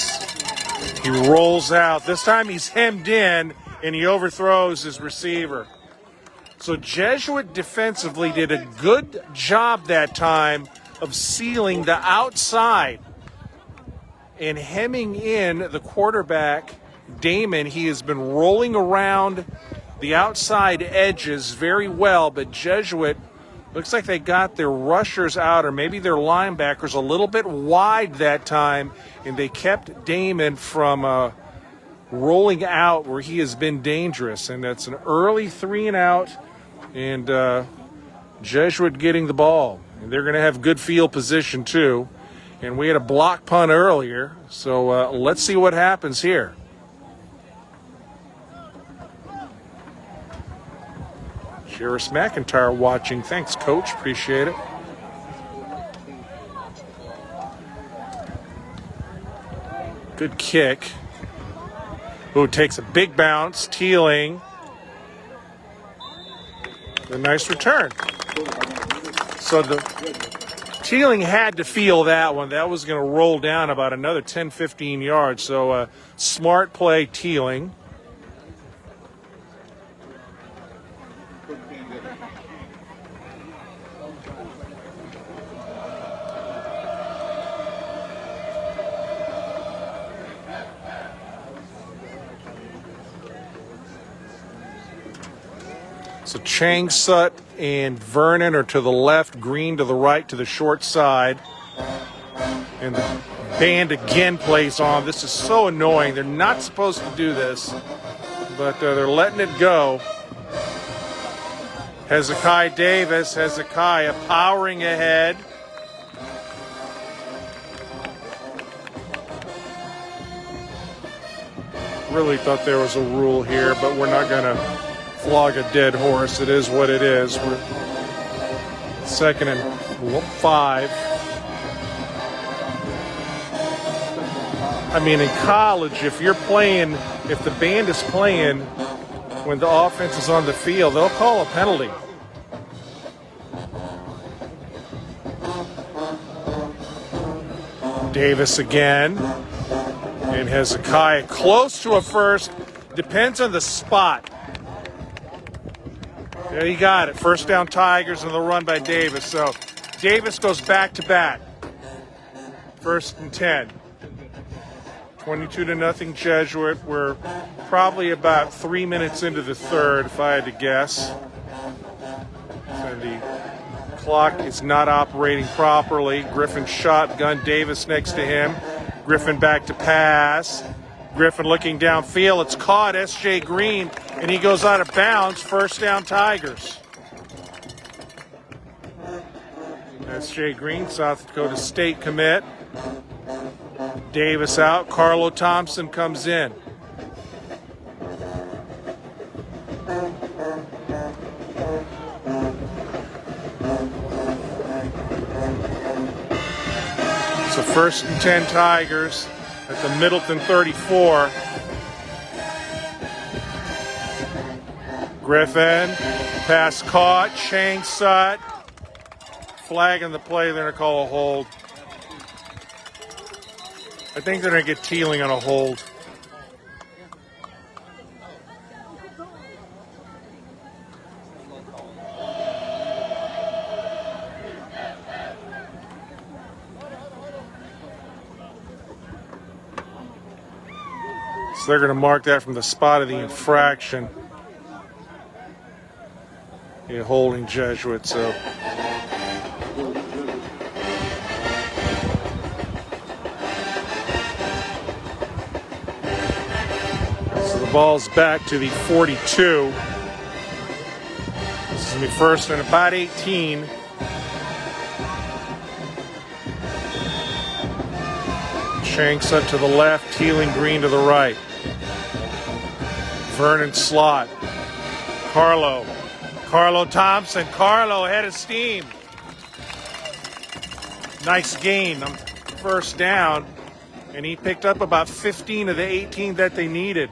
Speaker 3: he rolls out. This time he's hemmed in and he overthrows his receiver. So Jesuit defensively did a good job that time of sealing the outside and hemming in the quarterback, Damon. He has been rolling around the outside edges very well, but Jesuit looks like they got their rushers out, or maybe their linebackers, a little bit wide that time, and they kept Damon from rolling out where he has been dangerous. And that's an early 3 and out, and Jesuit getting the ball. And they're going to have good field position too. And we had a block punt earlier, so let's see what happens here. Sheriff McIntyre watching. Thanks, Coach. Appreciate it. Good kick. Ooh, takes a big bounce. Teeling. A nice return. So the Teeling had to feel that one. That was going to roll down about another 10, 15 yards. So smart play, Teeling. So Chang, Sut, and Vernon are to the left, Green to the right to the short side. And the band again plays on. This is so annoying. They're not supposed to do this, but they're letting it go. Hezekiah Davis, Hezekiah powering ahead. Really thought there was a rule here, but we're not going to flog a dead horse. It is what it is. We're 2nd and 5. I mean, in college, if the band is playing when the offense is on the field, they'll call a penalty. Davis again. And Hezekiah close to a first. Depends on the spot. There you got it. First down Tigers and the run by Davis. So Davis goes back to back. 1st and 10. 22-0 Jesuit. We're probably about 3 minutes into the third, if I had to guess. So the clock is not operating properly. Griffin shotgun. Davis next to him. Griffin back to pass. Griffin looking downfield. It's caught. S.J. Green, and he goes out of bounds. First down Tigers. S.J. Green, South Dakota State commit. Davis out. Carlo Thompson comes in. So 1st and 10 Tigers at the Middleton 34. Griffin, pass caught, Chang Sut, flag on the play, they're going to call a hold. I think they're going to get Teeling on a hold. So they're going to mark that from the spot of the infraction. A holding Jesuit, so. So the ball's back to the 42. This is going to be first and about 18. Shanks up to the left, Teeling Green to the right. Vernon slot. Carlo Thompson. Carlo ahead of steam. Nice gain. First down. And he picked up about 15 of the 18 that they needed.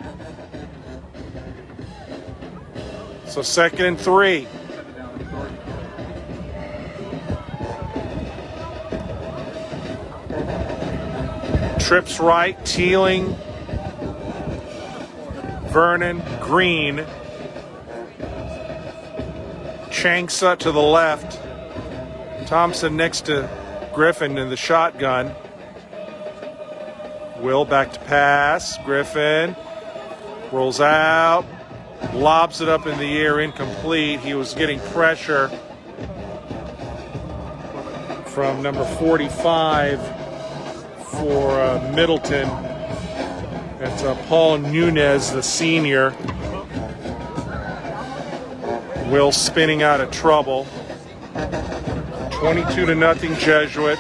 Speaker 3: So 2nd and 3. Tripp's right, Teeling, Vernon, Green. Chanksa to the left. Thompson next to Griffin in the shotgun. Will back to pass. Griffin rolls out. Lobs it up in the air, incomplete. He was getting pressure from number 45 for Middleton. That's Paul Nunez, the senior. Will spinning out of trouble. 22-0 Jesuit.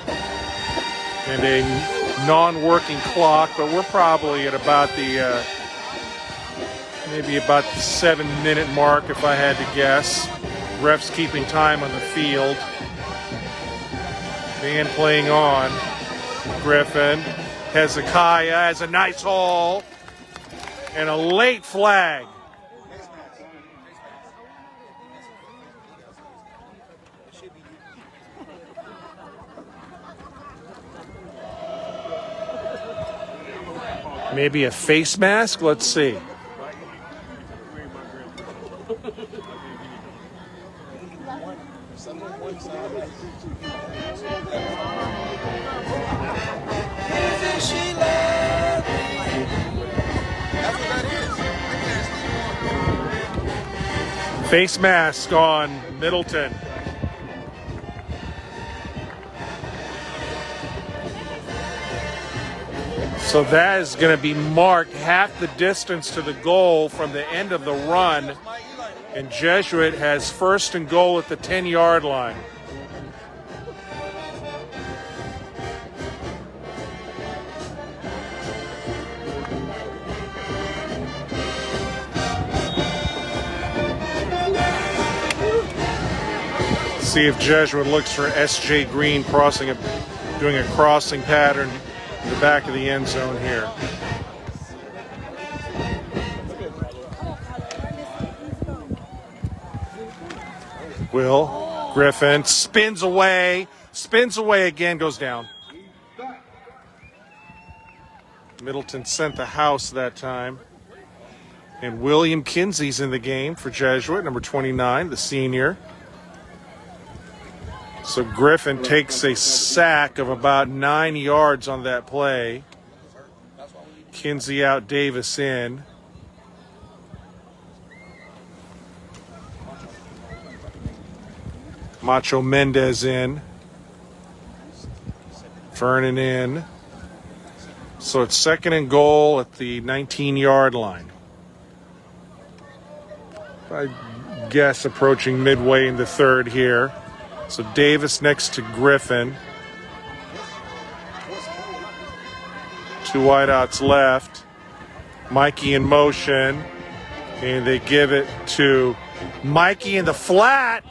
Speaker 3: And a non-working clock, but we're probably at about the maybe about the 7-minute mark if I had to guess. Refs keeping time on the field. Band playing on. Griffin. Hezekiah has a nice haul. And a late flag. Maybe a face mask? Let's see. Face mask on Middleton. So that is going to be marked half the distance to the goal from the end of the run. And Jesuit has 1st and goal at the 10-yard line. See if Jesuit looks for S.J. Green doing a crossing pattern in the back of the end zone here. Will Griffin spins away again, goes down. Middleton sent the house that time. And William Kinsey's in the game for Jesuit, number 29, the senior. So Griffin takes a sack of about 9 yards on that play. Kinsey out, Davis in. Macho Mendez in. Vernon in. So it's 2nd and goal at the 19-yard line. I guess approaching midway in the 3rd here. So Davis next to Griffin. 2 wideouts left. Mikey in motion. And they give it to Mikey in the flat.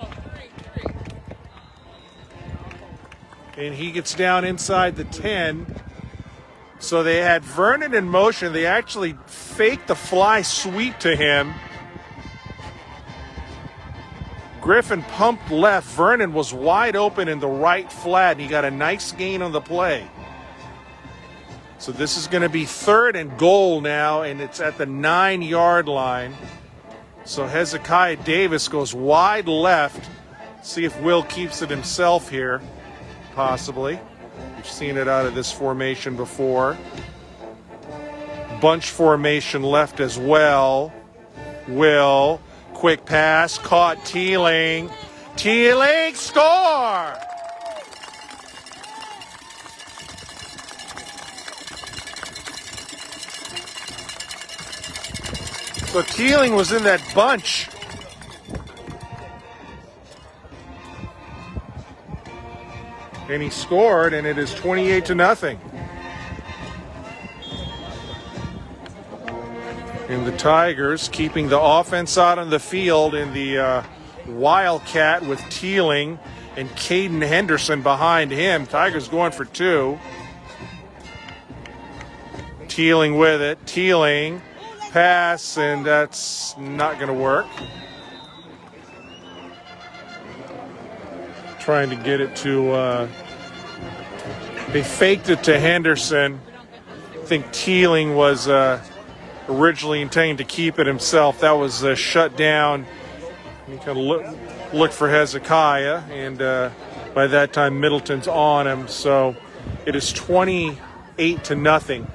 Speaker 3: And he gets down inside the 10. So they had Vernon in motion. They actually faked the fly sweep to him. Griffin pumped left. Vernon was wide open in the right flat, and he got a nice gain on the play. So this is going to be 3rd and goal now, and it's at the 9-yard line. So Hezekiah Davis goes wide left. See if Will keeps it himself here, possibly. We've seen it out of this formation before. bunch formation left as well. Will, quick pass, caught Teeling. Teeling, score! So Teeling was in that bunch. And he scored, and it is 28-0. And the Tigers keeping the offense out on the field in the Wildcat with Teeling and Kaden Henderson behind him. Tigers going for 2. Teeling with it. Teeling, pass, and that's not going to work. Trying to get it to, they faked it to Henderson. I think Teeling was originally intending to keep it himself. That was shut down. He kind of looked for Hezekiah, and by that time Middleton's on him. So it is 28-0.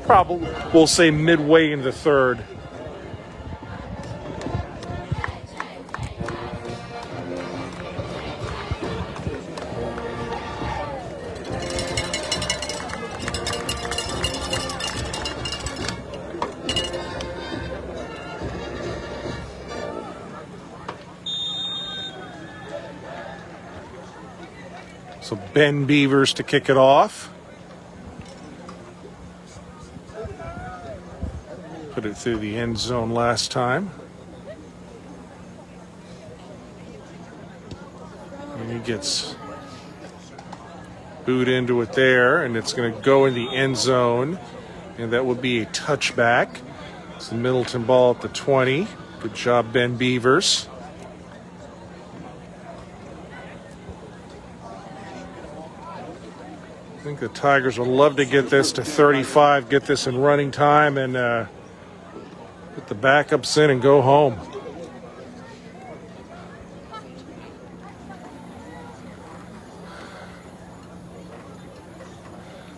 Speaker 3: Probably, we'll say midway in the third. So Ben Beavers to kick it off. Put it through the end zone last time. And he gets booed into it there, and it's going to go in the end zone, and that would be a touchback. It's the Middleton ball at the 20. Good job, Ben Beavers. I think the Tigers would love to get this to 35, get this in running time, and put the backups in and go home.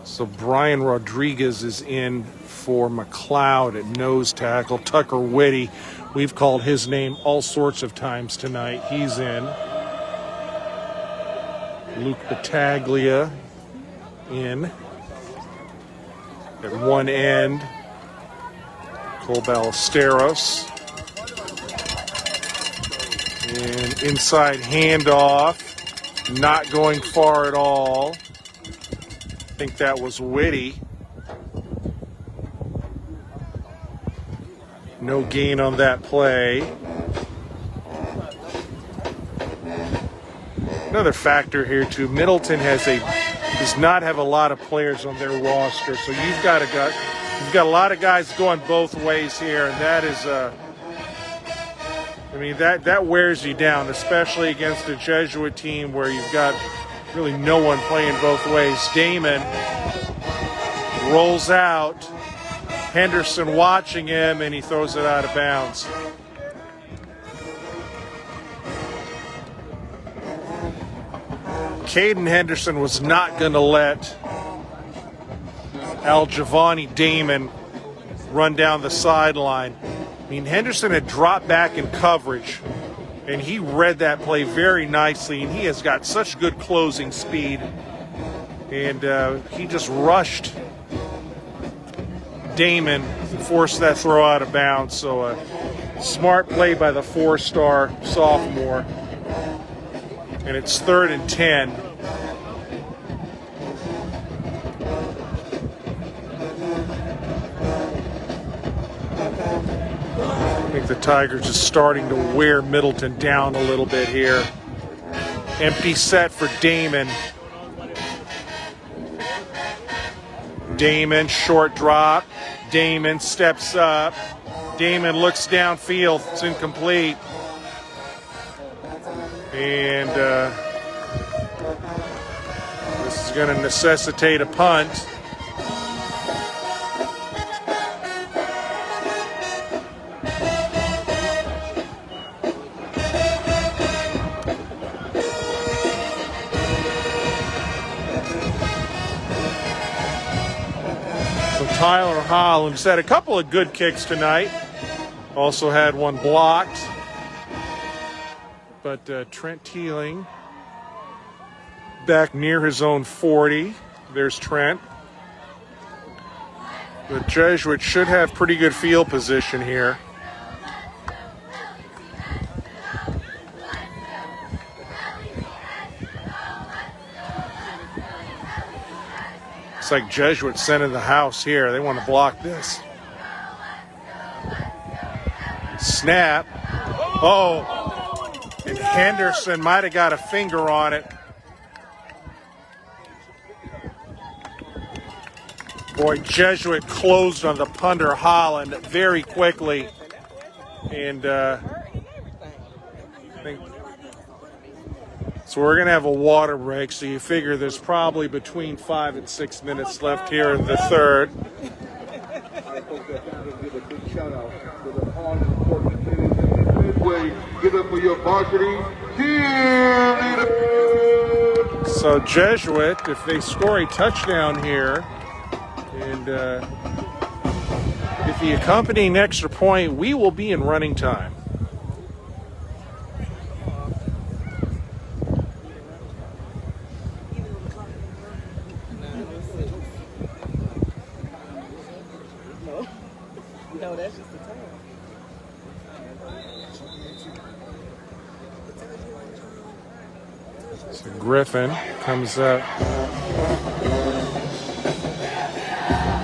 Speaker 3: So Brian Rodriguez is in for McLeod at nose tackle. Tucker Witte, we've called his name all sorts of times tonight. He's in. Luke Battaglia in at one end. Cole Ballesteros. And inside handoff. Not going far at all. I think that was Witte. No gain on that play. Another factor here too, Middleton does not have a lot of players on their roster, so you've got a lot of guys going both ways here, and that is that wears you down, especially against a Jesuit team where you've got really no one playing both ways. Damon rolls out, Henderson watching him, and he throws it out of bounds. Kaden Henderson was not going to let Aljavani Damon run down the sideline. I mean, Henderson had dropped back in coverage, and he read that play very nicely, and he has got such good closing speed. And he just rushed Damon and forced that throw out of bounds. So a smart play by the four-star sophomore. And it's 3rd and 10. I think the Tigers is starting to wear Middleton down a little bit here. Empty set for Damon. Damon, short drop. Damon steps up. Damon looks downfield. It's incomplete. And this is going to necessitate a punt. Tyler Holland's had a couple of good kicks tonight. Also had one blocked. But Trent Teeling back near his own 40. There's Trent. The Jesuit should have pretty good field position here. It's like Jesuit sent in the house here. They want to block this. Snap. Oh, and Henderson might have got a finger on it. Boy, Jesuit closed on the punter Holland very quickly. And I think so. We're going to have a water break, so you figure there's probably between 5 and 6 minutes left here in the third.
Speaker 2: Get up for your varsity cheerleader.
Speaker 3: So Jesuit, if they score a touchdown here, and if the accompanying extra point, we will be in running time.
Speaker 5: No, that's just the time.
Speaker 3: So Griffin comes up.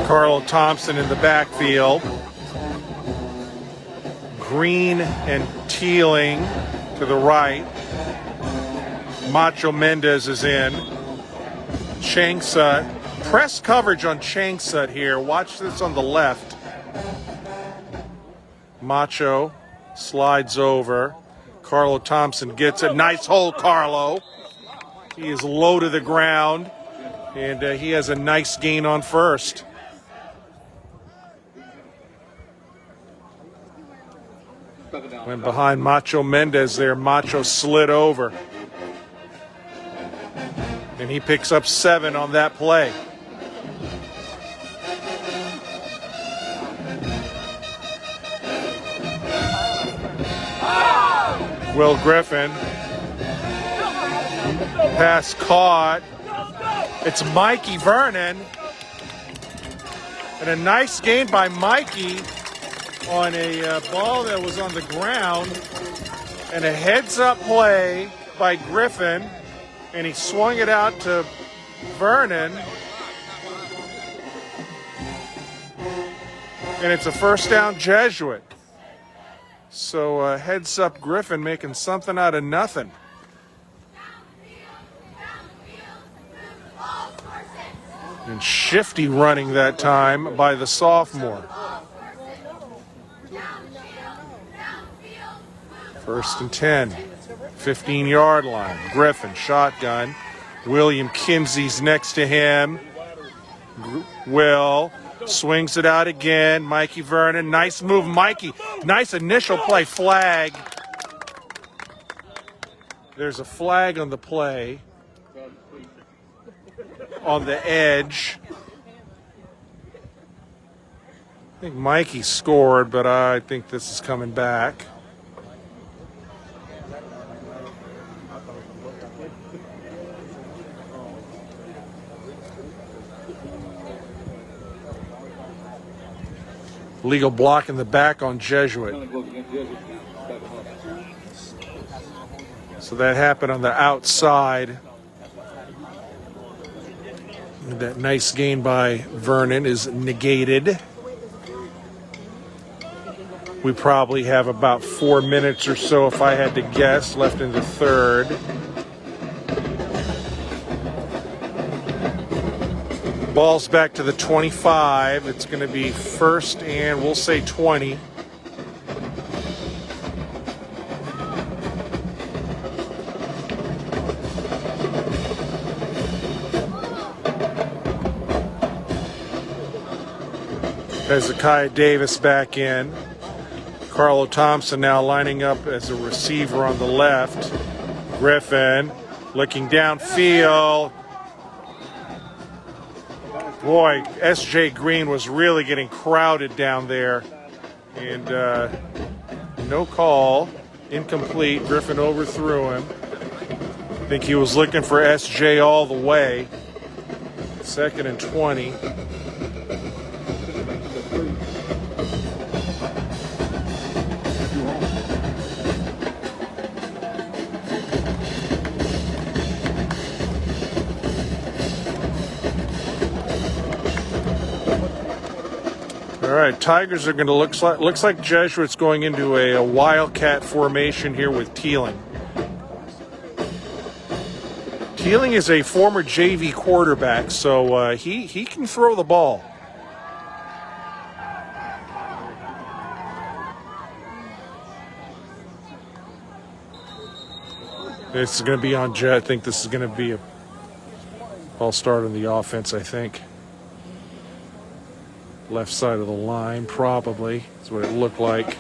Speaker 3: Carlo Thompson in the backfield. Green and Teeling to the right. Macho Mendez is in. Changsut. Press coverage on Changsut here. Watch this on the left. Macho slides over. Carlo Thompson gets it. Nice hold, Carlo. He is low to the ground, and he has a nice gain on first. Went behind Macho Mendez there. Macho slid over. And he picks up 7 on that play. Will Griffin. Pass caught. It's Mikey Vernon. And a nice gain by Mikey on a ball that was on the ground. And a heads-up play by Griffin. And he swung it out to Vernon. And it's a first down Jesuit. So heads up Griffin making something out of nothing. And shifty running that time by the sophomore. First and 10. 15-yard line. Griffin, shotgun. William Kimsey's next to him. Will swings it out again. Mikey Vernon. Nice move, Mikey. Nice initial play. Flag. There's a flag on the play. On the edge. I think Mikey scored, but I think this is coming back. Legal block in the back on Jesuit. So that happened on the outside. That nice gain by Vernon is negated. We probably have about 4 minutes or so, if I had to guess, left in the third. Ball's back to the 25. It's going to be first and we'll say 20. Hezekiah Davis back in. Carlo Thompson now lining up as a receiver on the left. Griffin looking downfield. Boy, S.J. Green was really getting crowded down there. And no call. Incomplete. Griffin overthrew him. I think he was looking for S.J. all the way. 2nd and 20. All right, Tigers are going to looks like Jesuits going into a wildcat formation here with Teeling. Teeling is a former JV quarterback, so he can throw the ball. This is going to be on Jet. I think this is going to be a ball start on the offense, I think. Left side of the line, probably. That's what it looked like.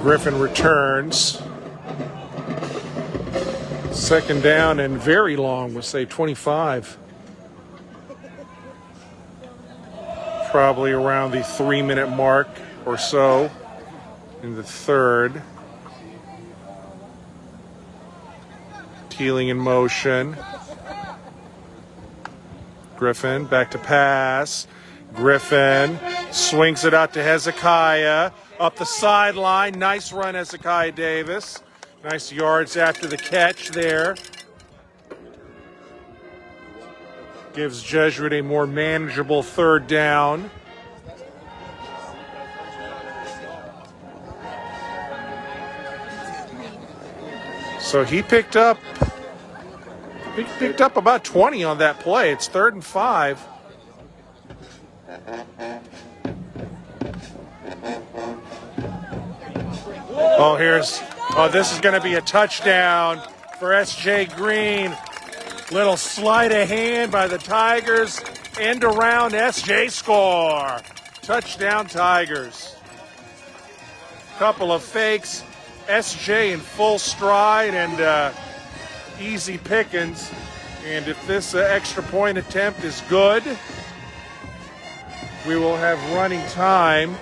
Speaker 3: Griffin returns. 2nd down and very long, we'll say 25. Probably around the 3-minute mark or so in the 3rd. Teeling in motion. Griffin back to pass. Griffin swings it out to Hezekiah. Up the sideline. Nice run, Hezekiah Davis. Nice yards after the catch there. Gives Jesuit a more manageable 3rd down. So he picked up about 20 on that play. It's 3rd and 5. This is going to be a touchdown for S.J. Green. Little sleight of hand by the Tigers. End around S.J. score. Touchdown Tigers. Couple of fakes. S.J. in full stride and easy pickings. And if this extra point attempt is good, we will have running time.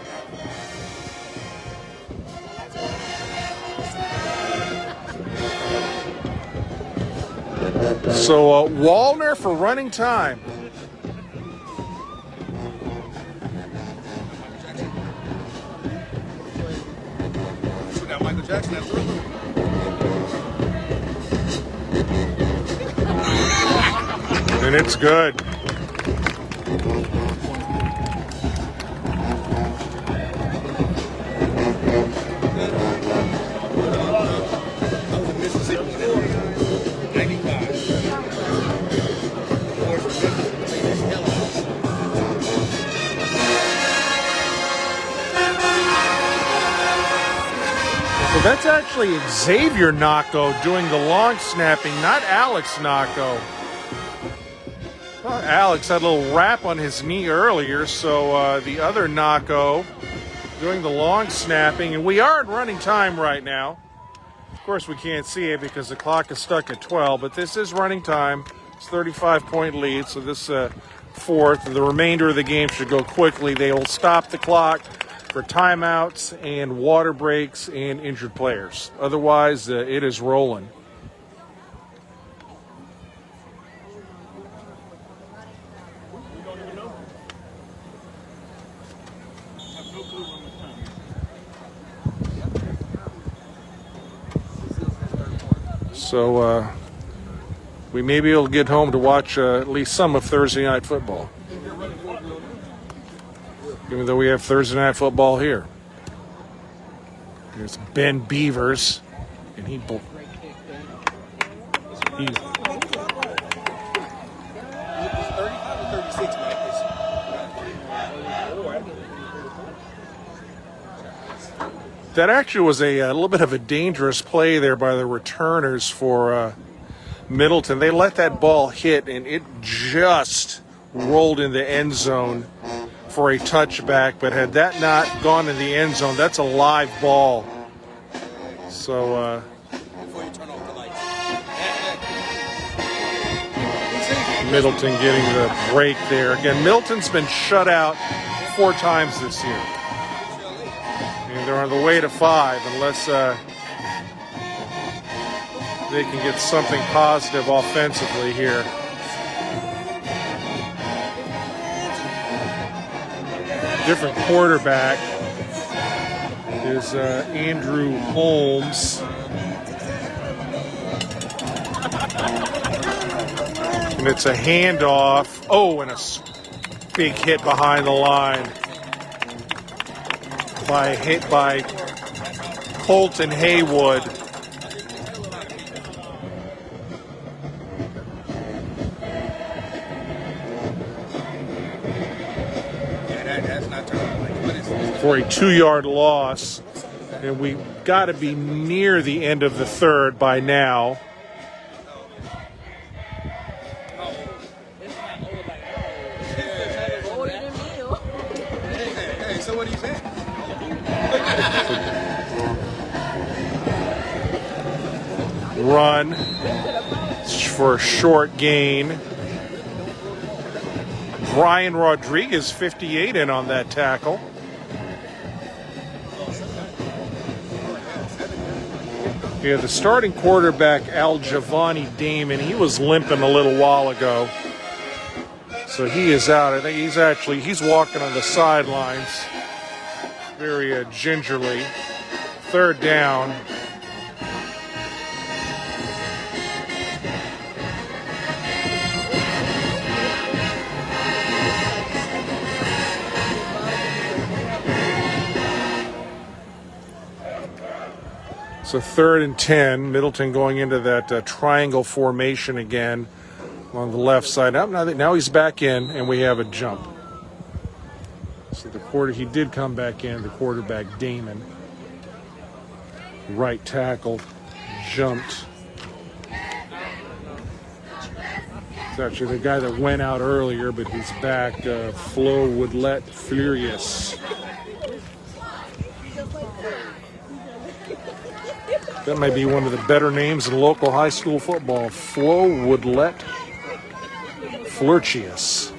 Speaker 3: So Wallner for running time.
Speaker 4: We got Michael Jackson at Thriller.
Speaker 3: And it's good. So that's actually Xavier Nacco doing the long snapping, not Alex Nacco. Well, Alex had a little wrap on his knee earlier, so the other Nacco doing the long snapping. And we are in running time right now. Of course, we can't see it because the clock is stuck at 12, but this is running time. It's 35-point lead, so this 4th, the remainder of the game should go quickly. They will stop the clock for timeouts and water breaks and injured players. Otherwise, it is rolling. So we may be able to get home to watch at least some of Thursday night football. Even though we have Thursday night football here. Here's Ben Beavers, and he That actually was a little bit of a dangerous play there by the returners for Middleton. They let that ball hit, and it just rolled in the end zone for a touchback. But had that not gone in the end zone, that's a live ball. So
Speaker 4: Before you turn off the lights.
Speaker 3: Middleton getting the break there. Again, Middleton's been shut out 4 times this year. And they're on the way to 5 unless they can get something positive offensively here. Different quarterback is Andrew Holmes. And it's a handoff. Oh, and a big hit behind the line by Colton Haywood. For a 2-yard loss. And we got to be near the end of the third by now.
Speaker 4: Hey, so what do you say?
Speaker 3: Run for a short gain. Brian Rodriguez, 58, in on that tackle. Yeah, the starting quarterback, Al Giovanni Damon, he was limping a little while ago. So he is out. I think he's walking on the sidelines very gingerly. 3rd down. So 3rd and 10, Middleton going into that triangle formation again on the left side. Now he's back in, and we have a jump. So he did come back in, the quarterback Damon. Right tackle jumped. It's actually the guy that went out earlier, but he's back. Flo Woodlett Furious. That might be one of the better names in local high school football. Flo Woodlett Flirtius.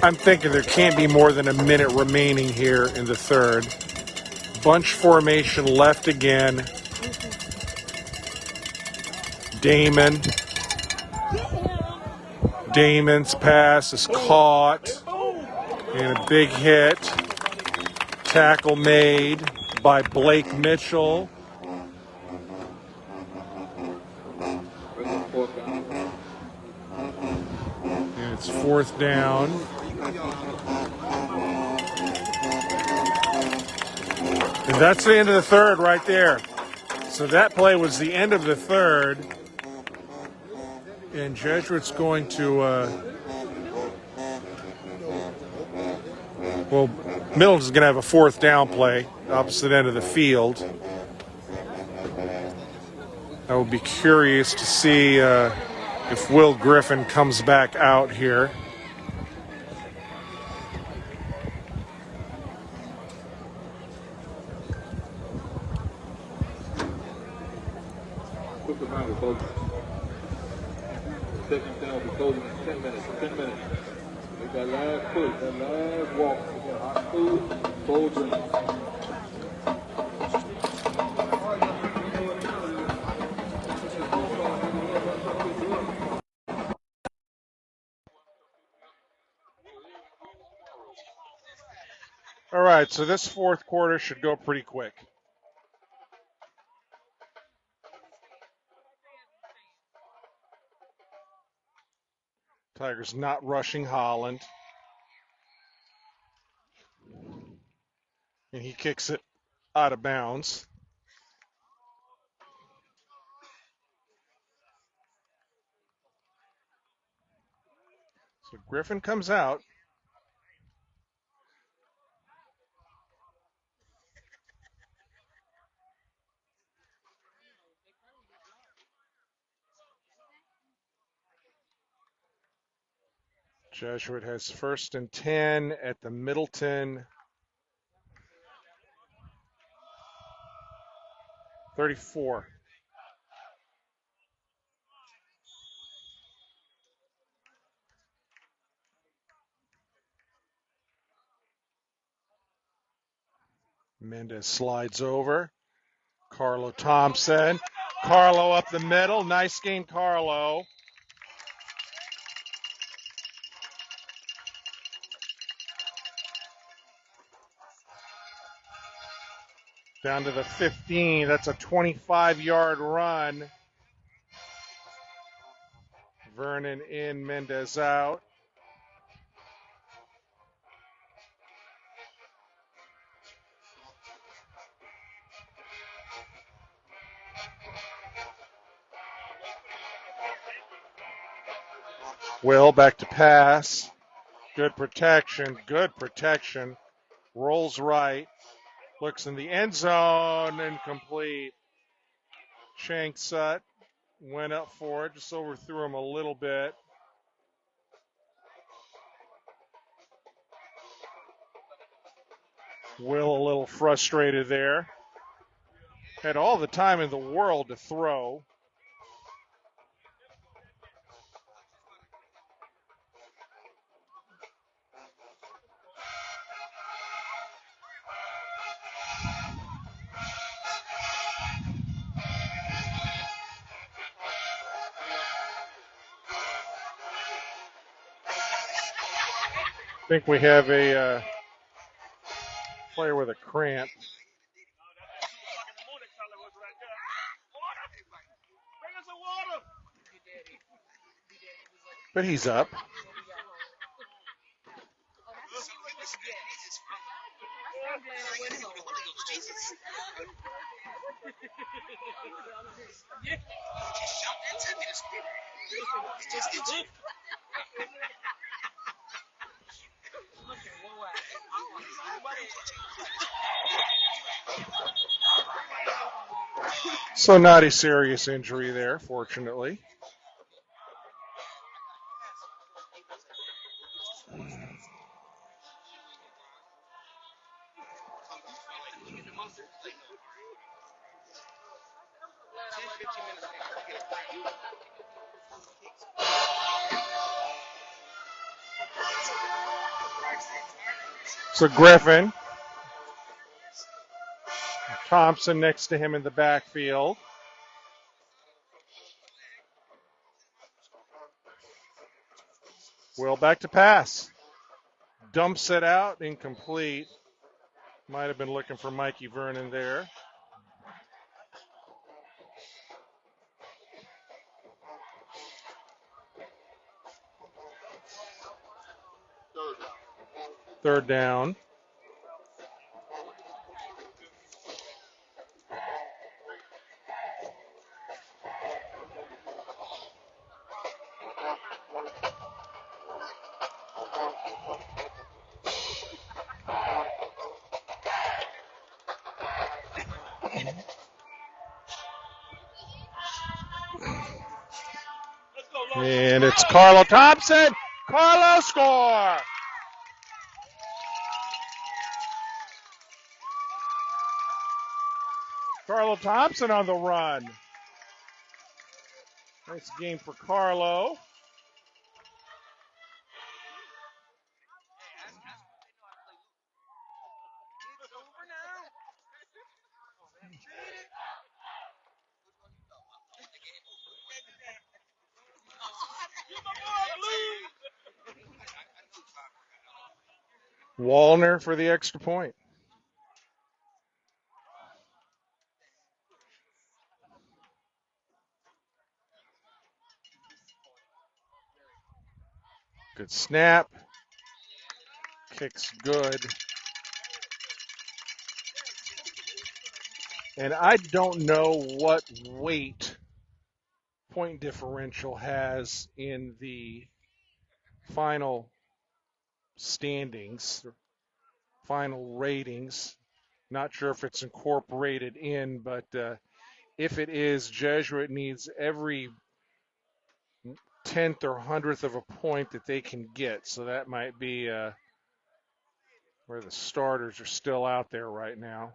Speaker 3: I'm thinking there can't be more than a minute remaining here in the third. Bunch formation left again. Damon's pass is caught. And a big hit. Tackle made by Blake Mitchell. And it's 4th down. And that's the end of the third right there. So that play was the end of the third. And Jesuit's going to... Middleton's going to have a 4th down play, opposite end of the field. I will be curious to see if Will Griffin comes back out here.
Speaker 2: Quick reminder, folks. Second down for closing in 10 minutes. 10 minutes. Make that last push, that last walk. Again, hot food, cold drink.
Speaker 3: All right, so this 4th quarter should go pretty quick. Tigers not rushing Holland. And he kicks it out of bounds. So Griffin comes out. Jesuit has 1st and 10 at the Middleton 34. Mendez slides over. Carlo Thompson. Carlo up the middle. Nice game, Carlo. Down to the 15. That's a 25-yard run. Vernon in, Mendez out. Will back to pass. Good protection. Good protection. Rolls right. Looks in the end zone. Incomplete. Shanksut went up for it. Just overthrew him a little bit. Will a little frustrated there. Had all the time in the world to throw. I think we have a player with a cramp. But he's up. So not a serious injury there, fortunately. So Griffin. Thompson next to him in the backfield. Will back to pass. Dumps it out, incomplete. Might have been looking for Mikey Vernon there. Third down. And it's Carlo Thompson. Carlo score. Carlo Thompson on the run. Nice game for Carlo. Wallner for the extra point. Good snap. Kick's good. And I don't know what weight point differential has in the final standings, final ratings. Not sure if it's incorporated in, but if it is, Jesuit needs every tenth or 100th of a point that they can get. So that might be where the starters are still out there right now.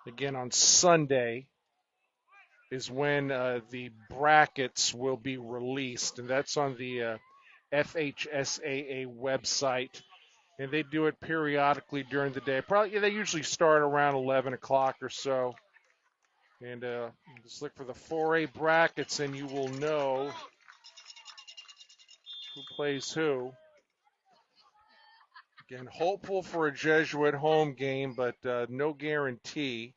Speaker 3: Again, on Sunday is when the brackets will be released, and that's on the FHSAA website. And they do it periodically during the day. Probably they usually start around 11 o'clock or so. And just look for the 4A brackets, and you will know who plays who. Again, hopeful for a Jesuit home game, but no guarantee.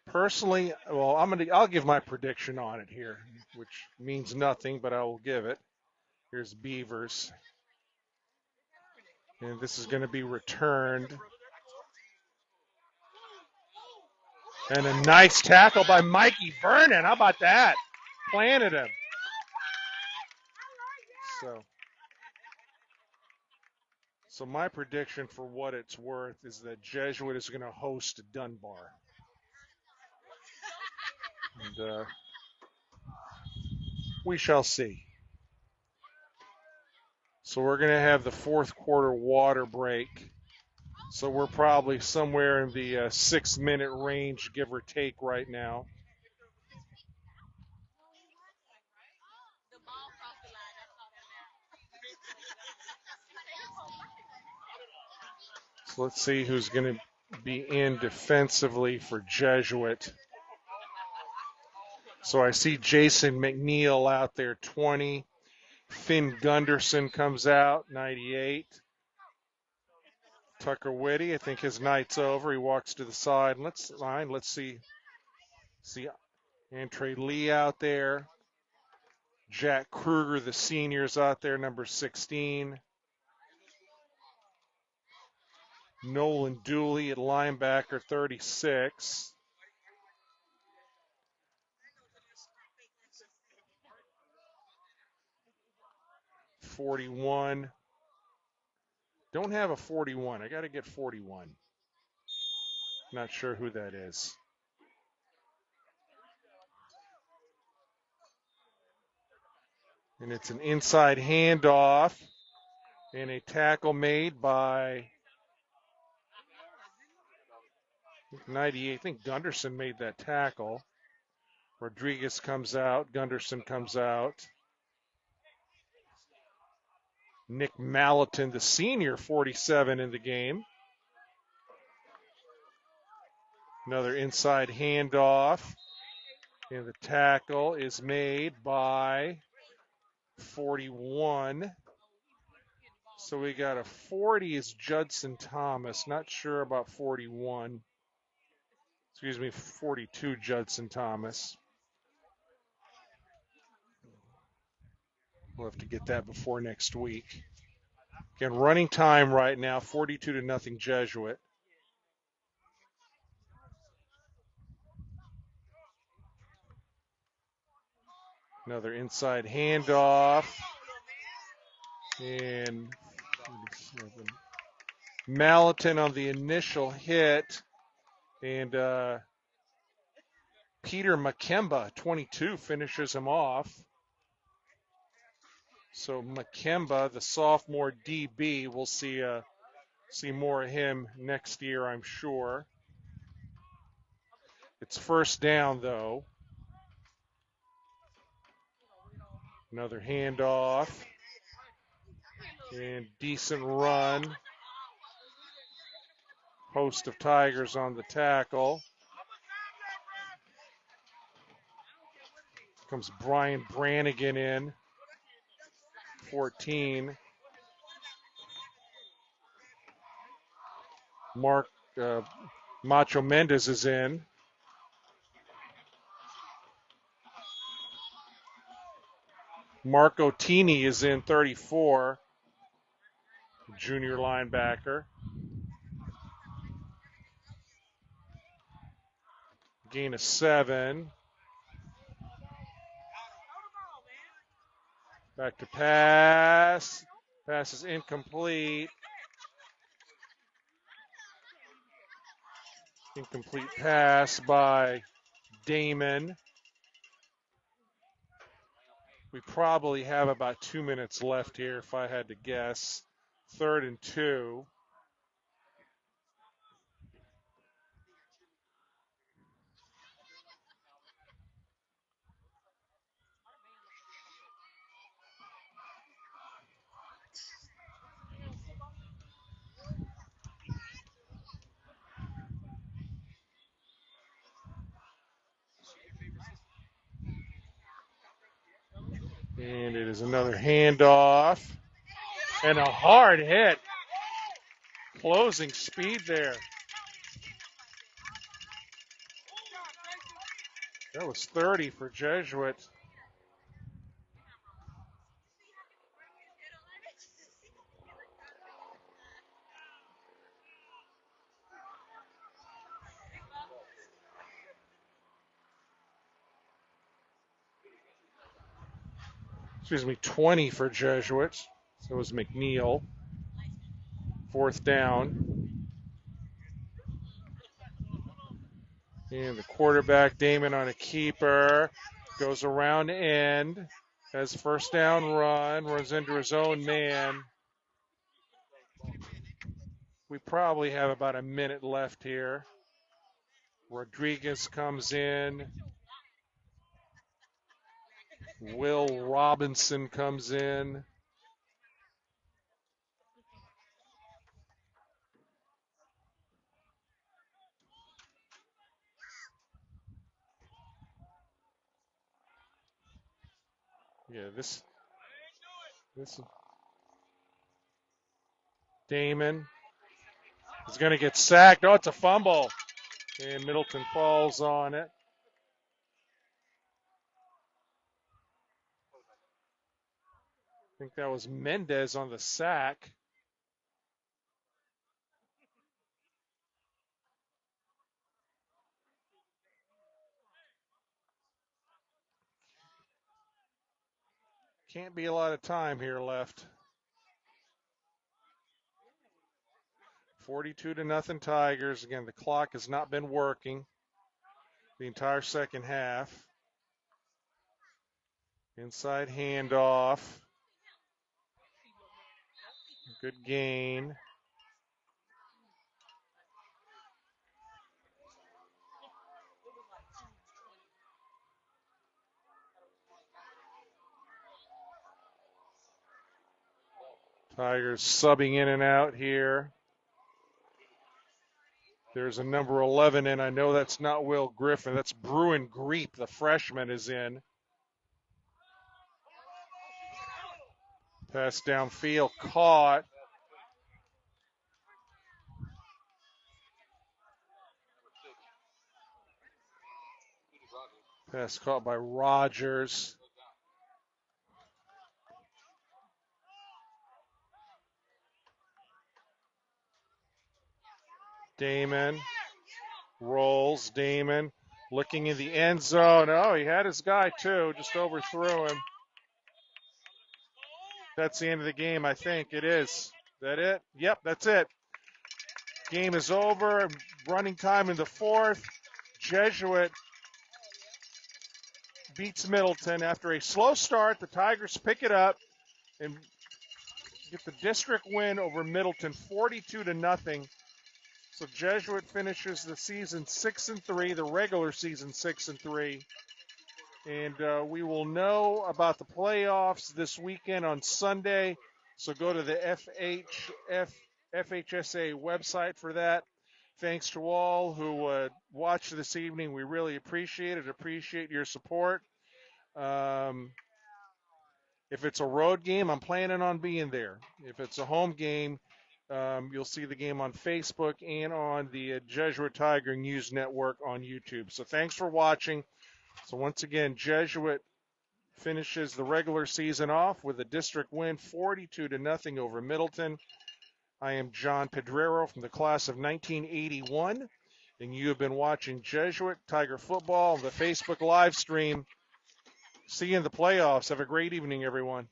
Speaker 3: Personally, well, I'll give my prediction on it here, which means nothing, but I will give it. Here's Beavers. And this is going to be returned. And a nice tackle by Mikey Vernon. How about that? Planted him. So my prediction, for what it's worth, is that Jesuit is going to host Dunbar. And we shall see. So we're going to have the fourth quarter water break. So we're probably somewhere in the 6-minute range, give or take, right now. So let's see who's going to be in defensively for Jesuit. So I see Jason McNeil out there, 20. Finn Gunderson comes out, 98. Tucker Witte, I think his night's over. He walks to the side. Let's see Antre Lee out there. Jack Kruger, the senior's out there, number 16. Nolan Dooley at linebacker, 36. .41. Don't have a 41. I got to get 41. Not sure who that is. And it's an inside handoff and a tackle made by 98. I think Gunderson made that tackle. Rodriguez comes out. Gunderson comes out. Nick Malatin, the senior, 47 in the game. Another inside handoff. And the tackle is made by 41. So we got a 40 is Judson Thomas. Not sure about 41. 42 Judson Thomas. We'll have to get that before next week. Again, running time right now, 42-0 Jesuit. Another inside handoff. And Malatin on the initial hit. And Peter Makemba, 22, finishes him off. So Makemba, the sophomore DB, we'll see more of him next year, I'm sure. It's first down, though. Another handoff. And decent run. Host of Tigers on the tackle. Comes Brian Brannigan in. 14. Mark Macho Mendez is in. Marco Tini is in, 34. Junior linebacker. Gain of 7. Back to pass. Pass is incomplete. Incomplete pass by Damon. We probably have about 2 minutes left here if I had to guess. 3rd and 2. And it is another handoff. And a hard hit. Closing speed there. That was 30 for Jesuit. Excuse me, 20 for Jesuits. So it was McNeil. 4th down. And the quarterback, Damon, on a keeper. Goes around end. Has 1st down run. Runs into his own man. We probably have about a minute left here. Rodriguez comes in. Will Robinson comes in. Yeah, this Damon is going to get sacked. Oh, it's a fumble. And Middleton falls on it. I think that was Mendez on the sack. Can't be a lot of time here left. 42-0 Tigers. Again, the clock has not been working the entire second half. Inside handoff. Good gain. Tigers subbing in and out here. There's a number 11, and I know that's not Will Griffin. That's Bruin Greep, the freshman, is in. Pass downfield, caught. Pass caught by Rogers. Damon rolls. Damon looking in the end zone. Oh, he had his guy too. Just overthrew him. That's the end of the game, I think. It is. Is that it? Yep, that's it. Game is over. Running time in the 4th. Jesuit beats Middleton after a slow start. The Tigers pick it up and get the district win over Middleton, 42-0. So Jesuit finishes the season 6-3, the regular season 6-3. And we will know about the playoffs this weekend on Sunday. So go to the FHSA website for that. Thanks to all who watched this evening. We really appreciate it. Appreciate your support. If it's a road game, I'm planning on being there. If it's a home game, you'll see the game on Facebook and on the Jesuit Tiger News Network on YouTube. So thanks for watching. So once again, Jesuit finishes the regular season off with a district win, 42-0 over Middleton. I am John Pedrero from the class of 1981, and you have been watching Jesuit Tiger football on the Facebook live stream. See you in the playoffs. Have a great evening, everyone.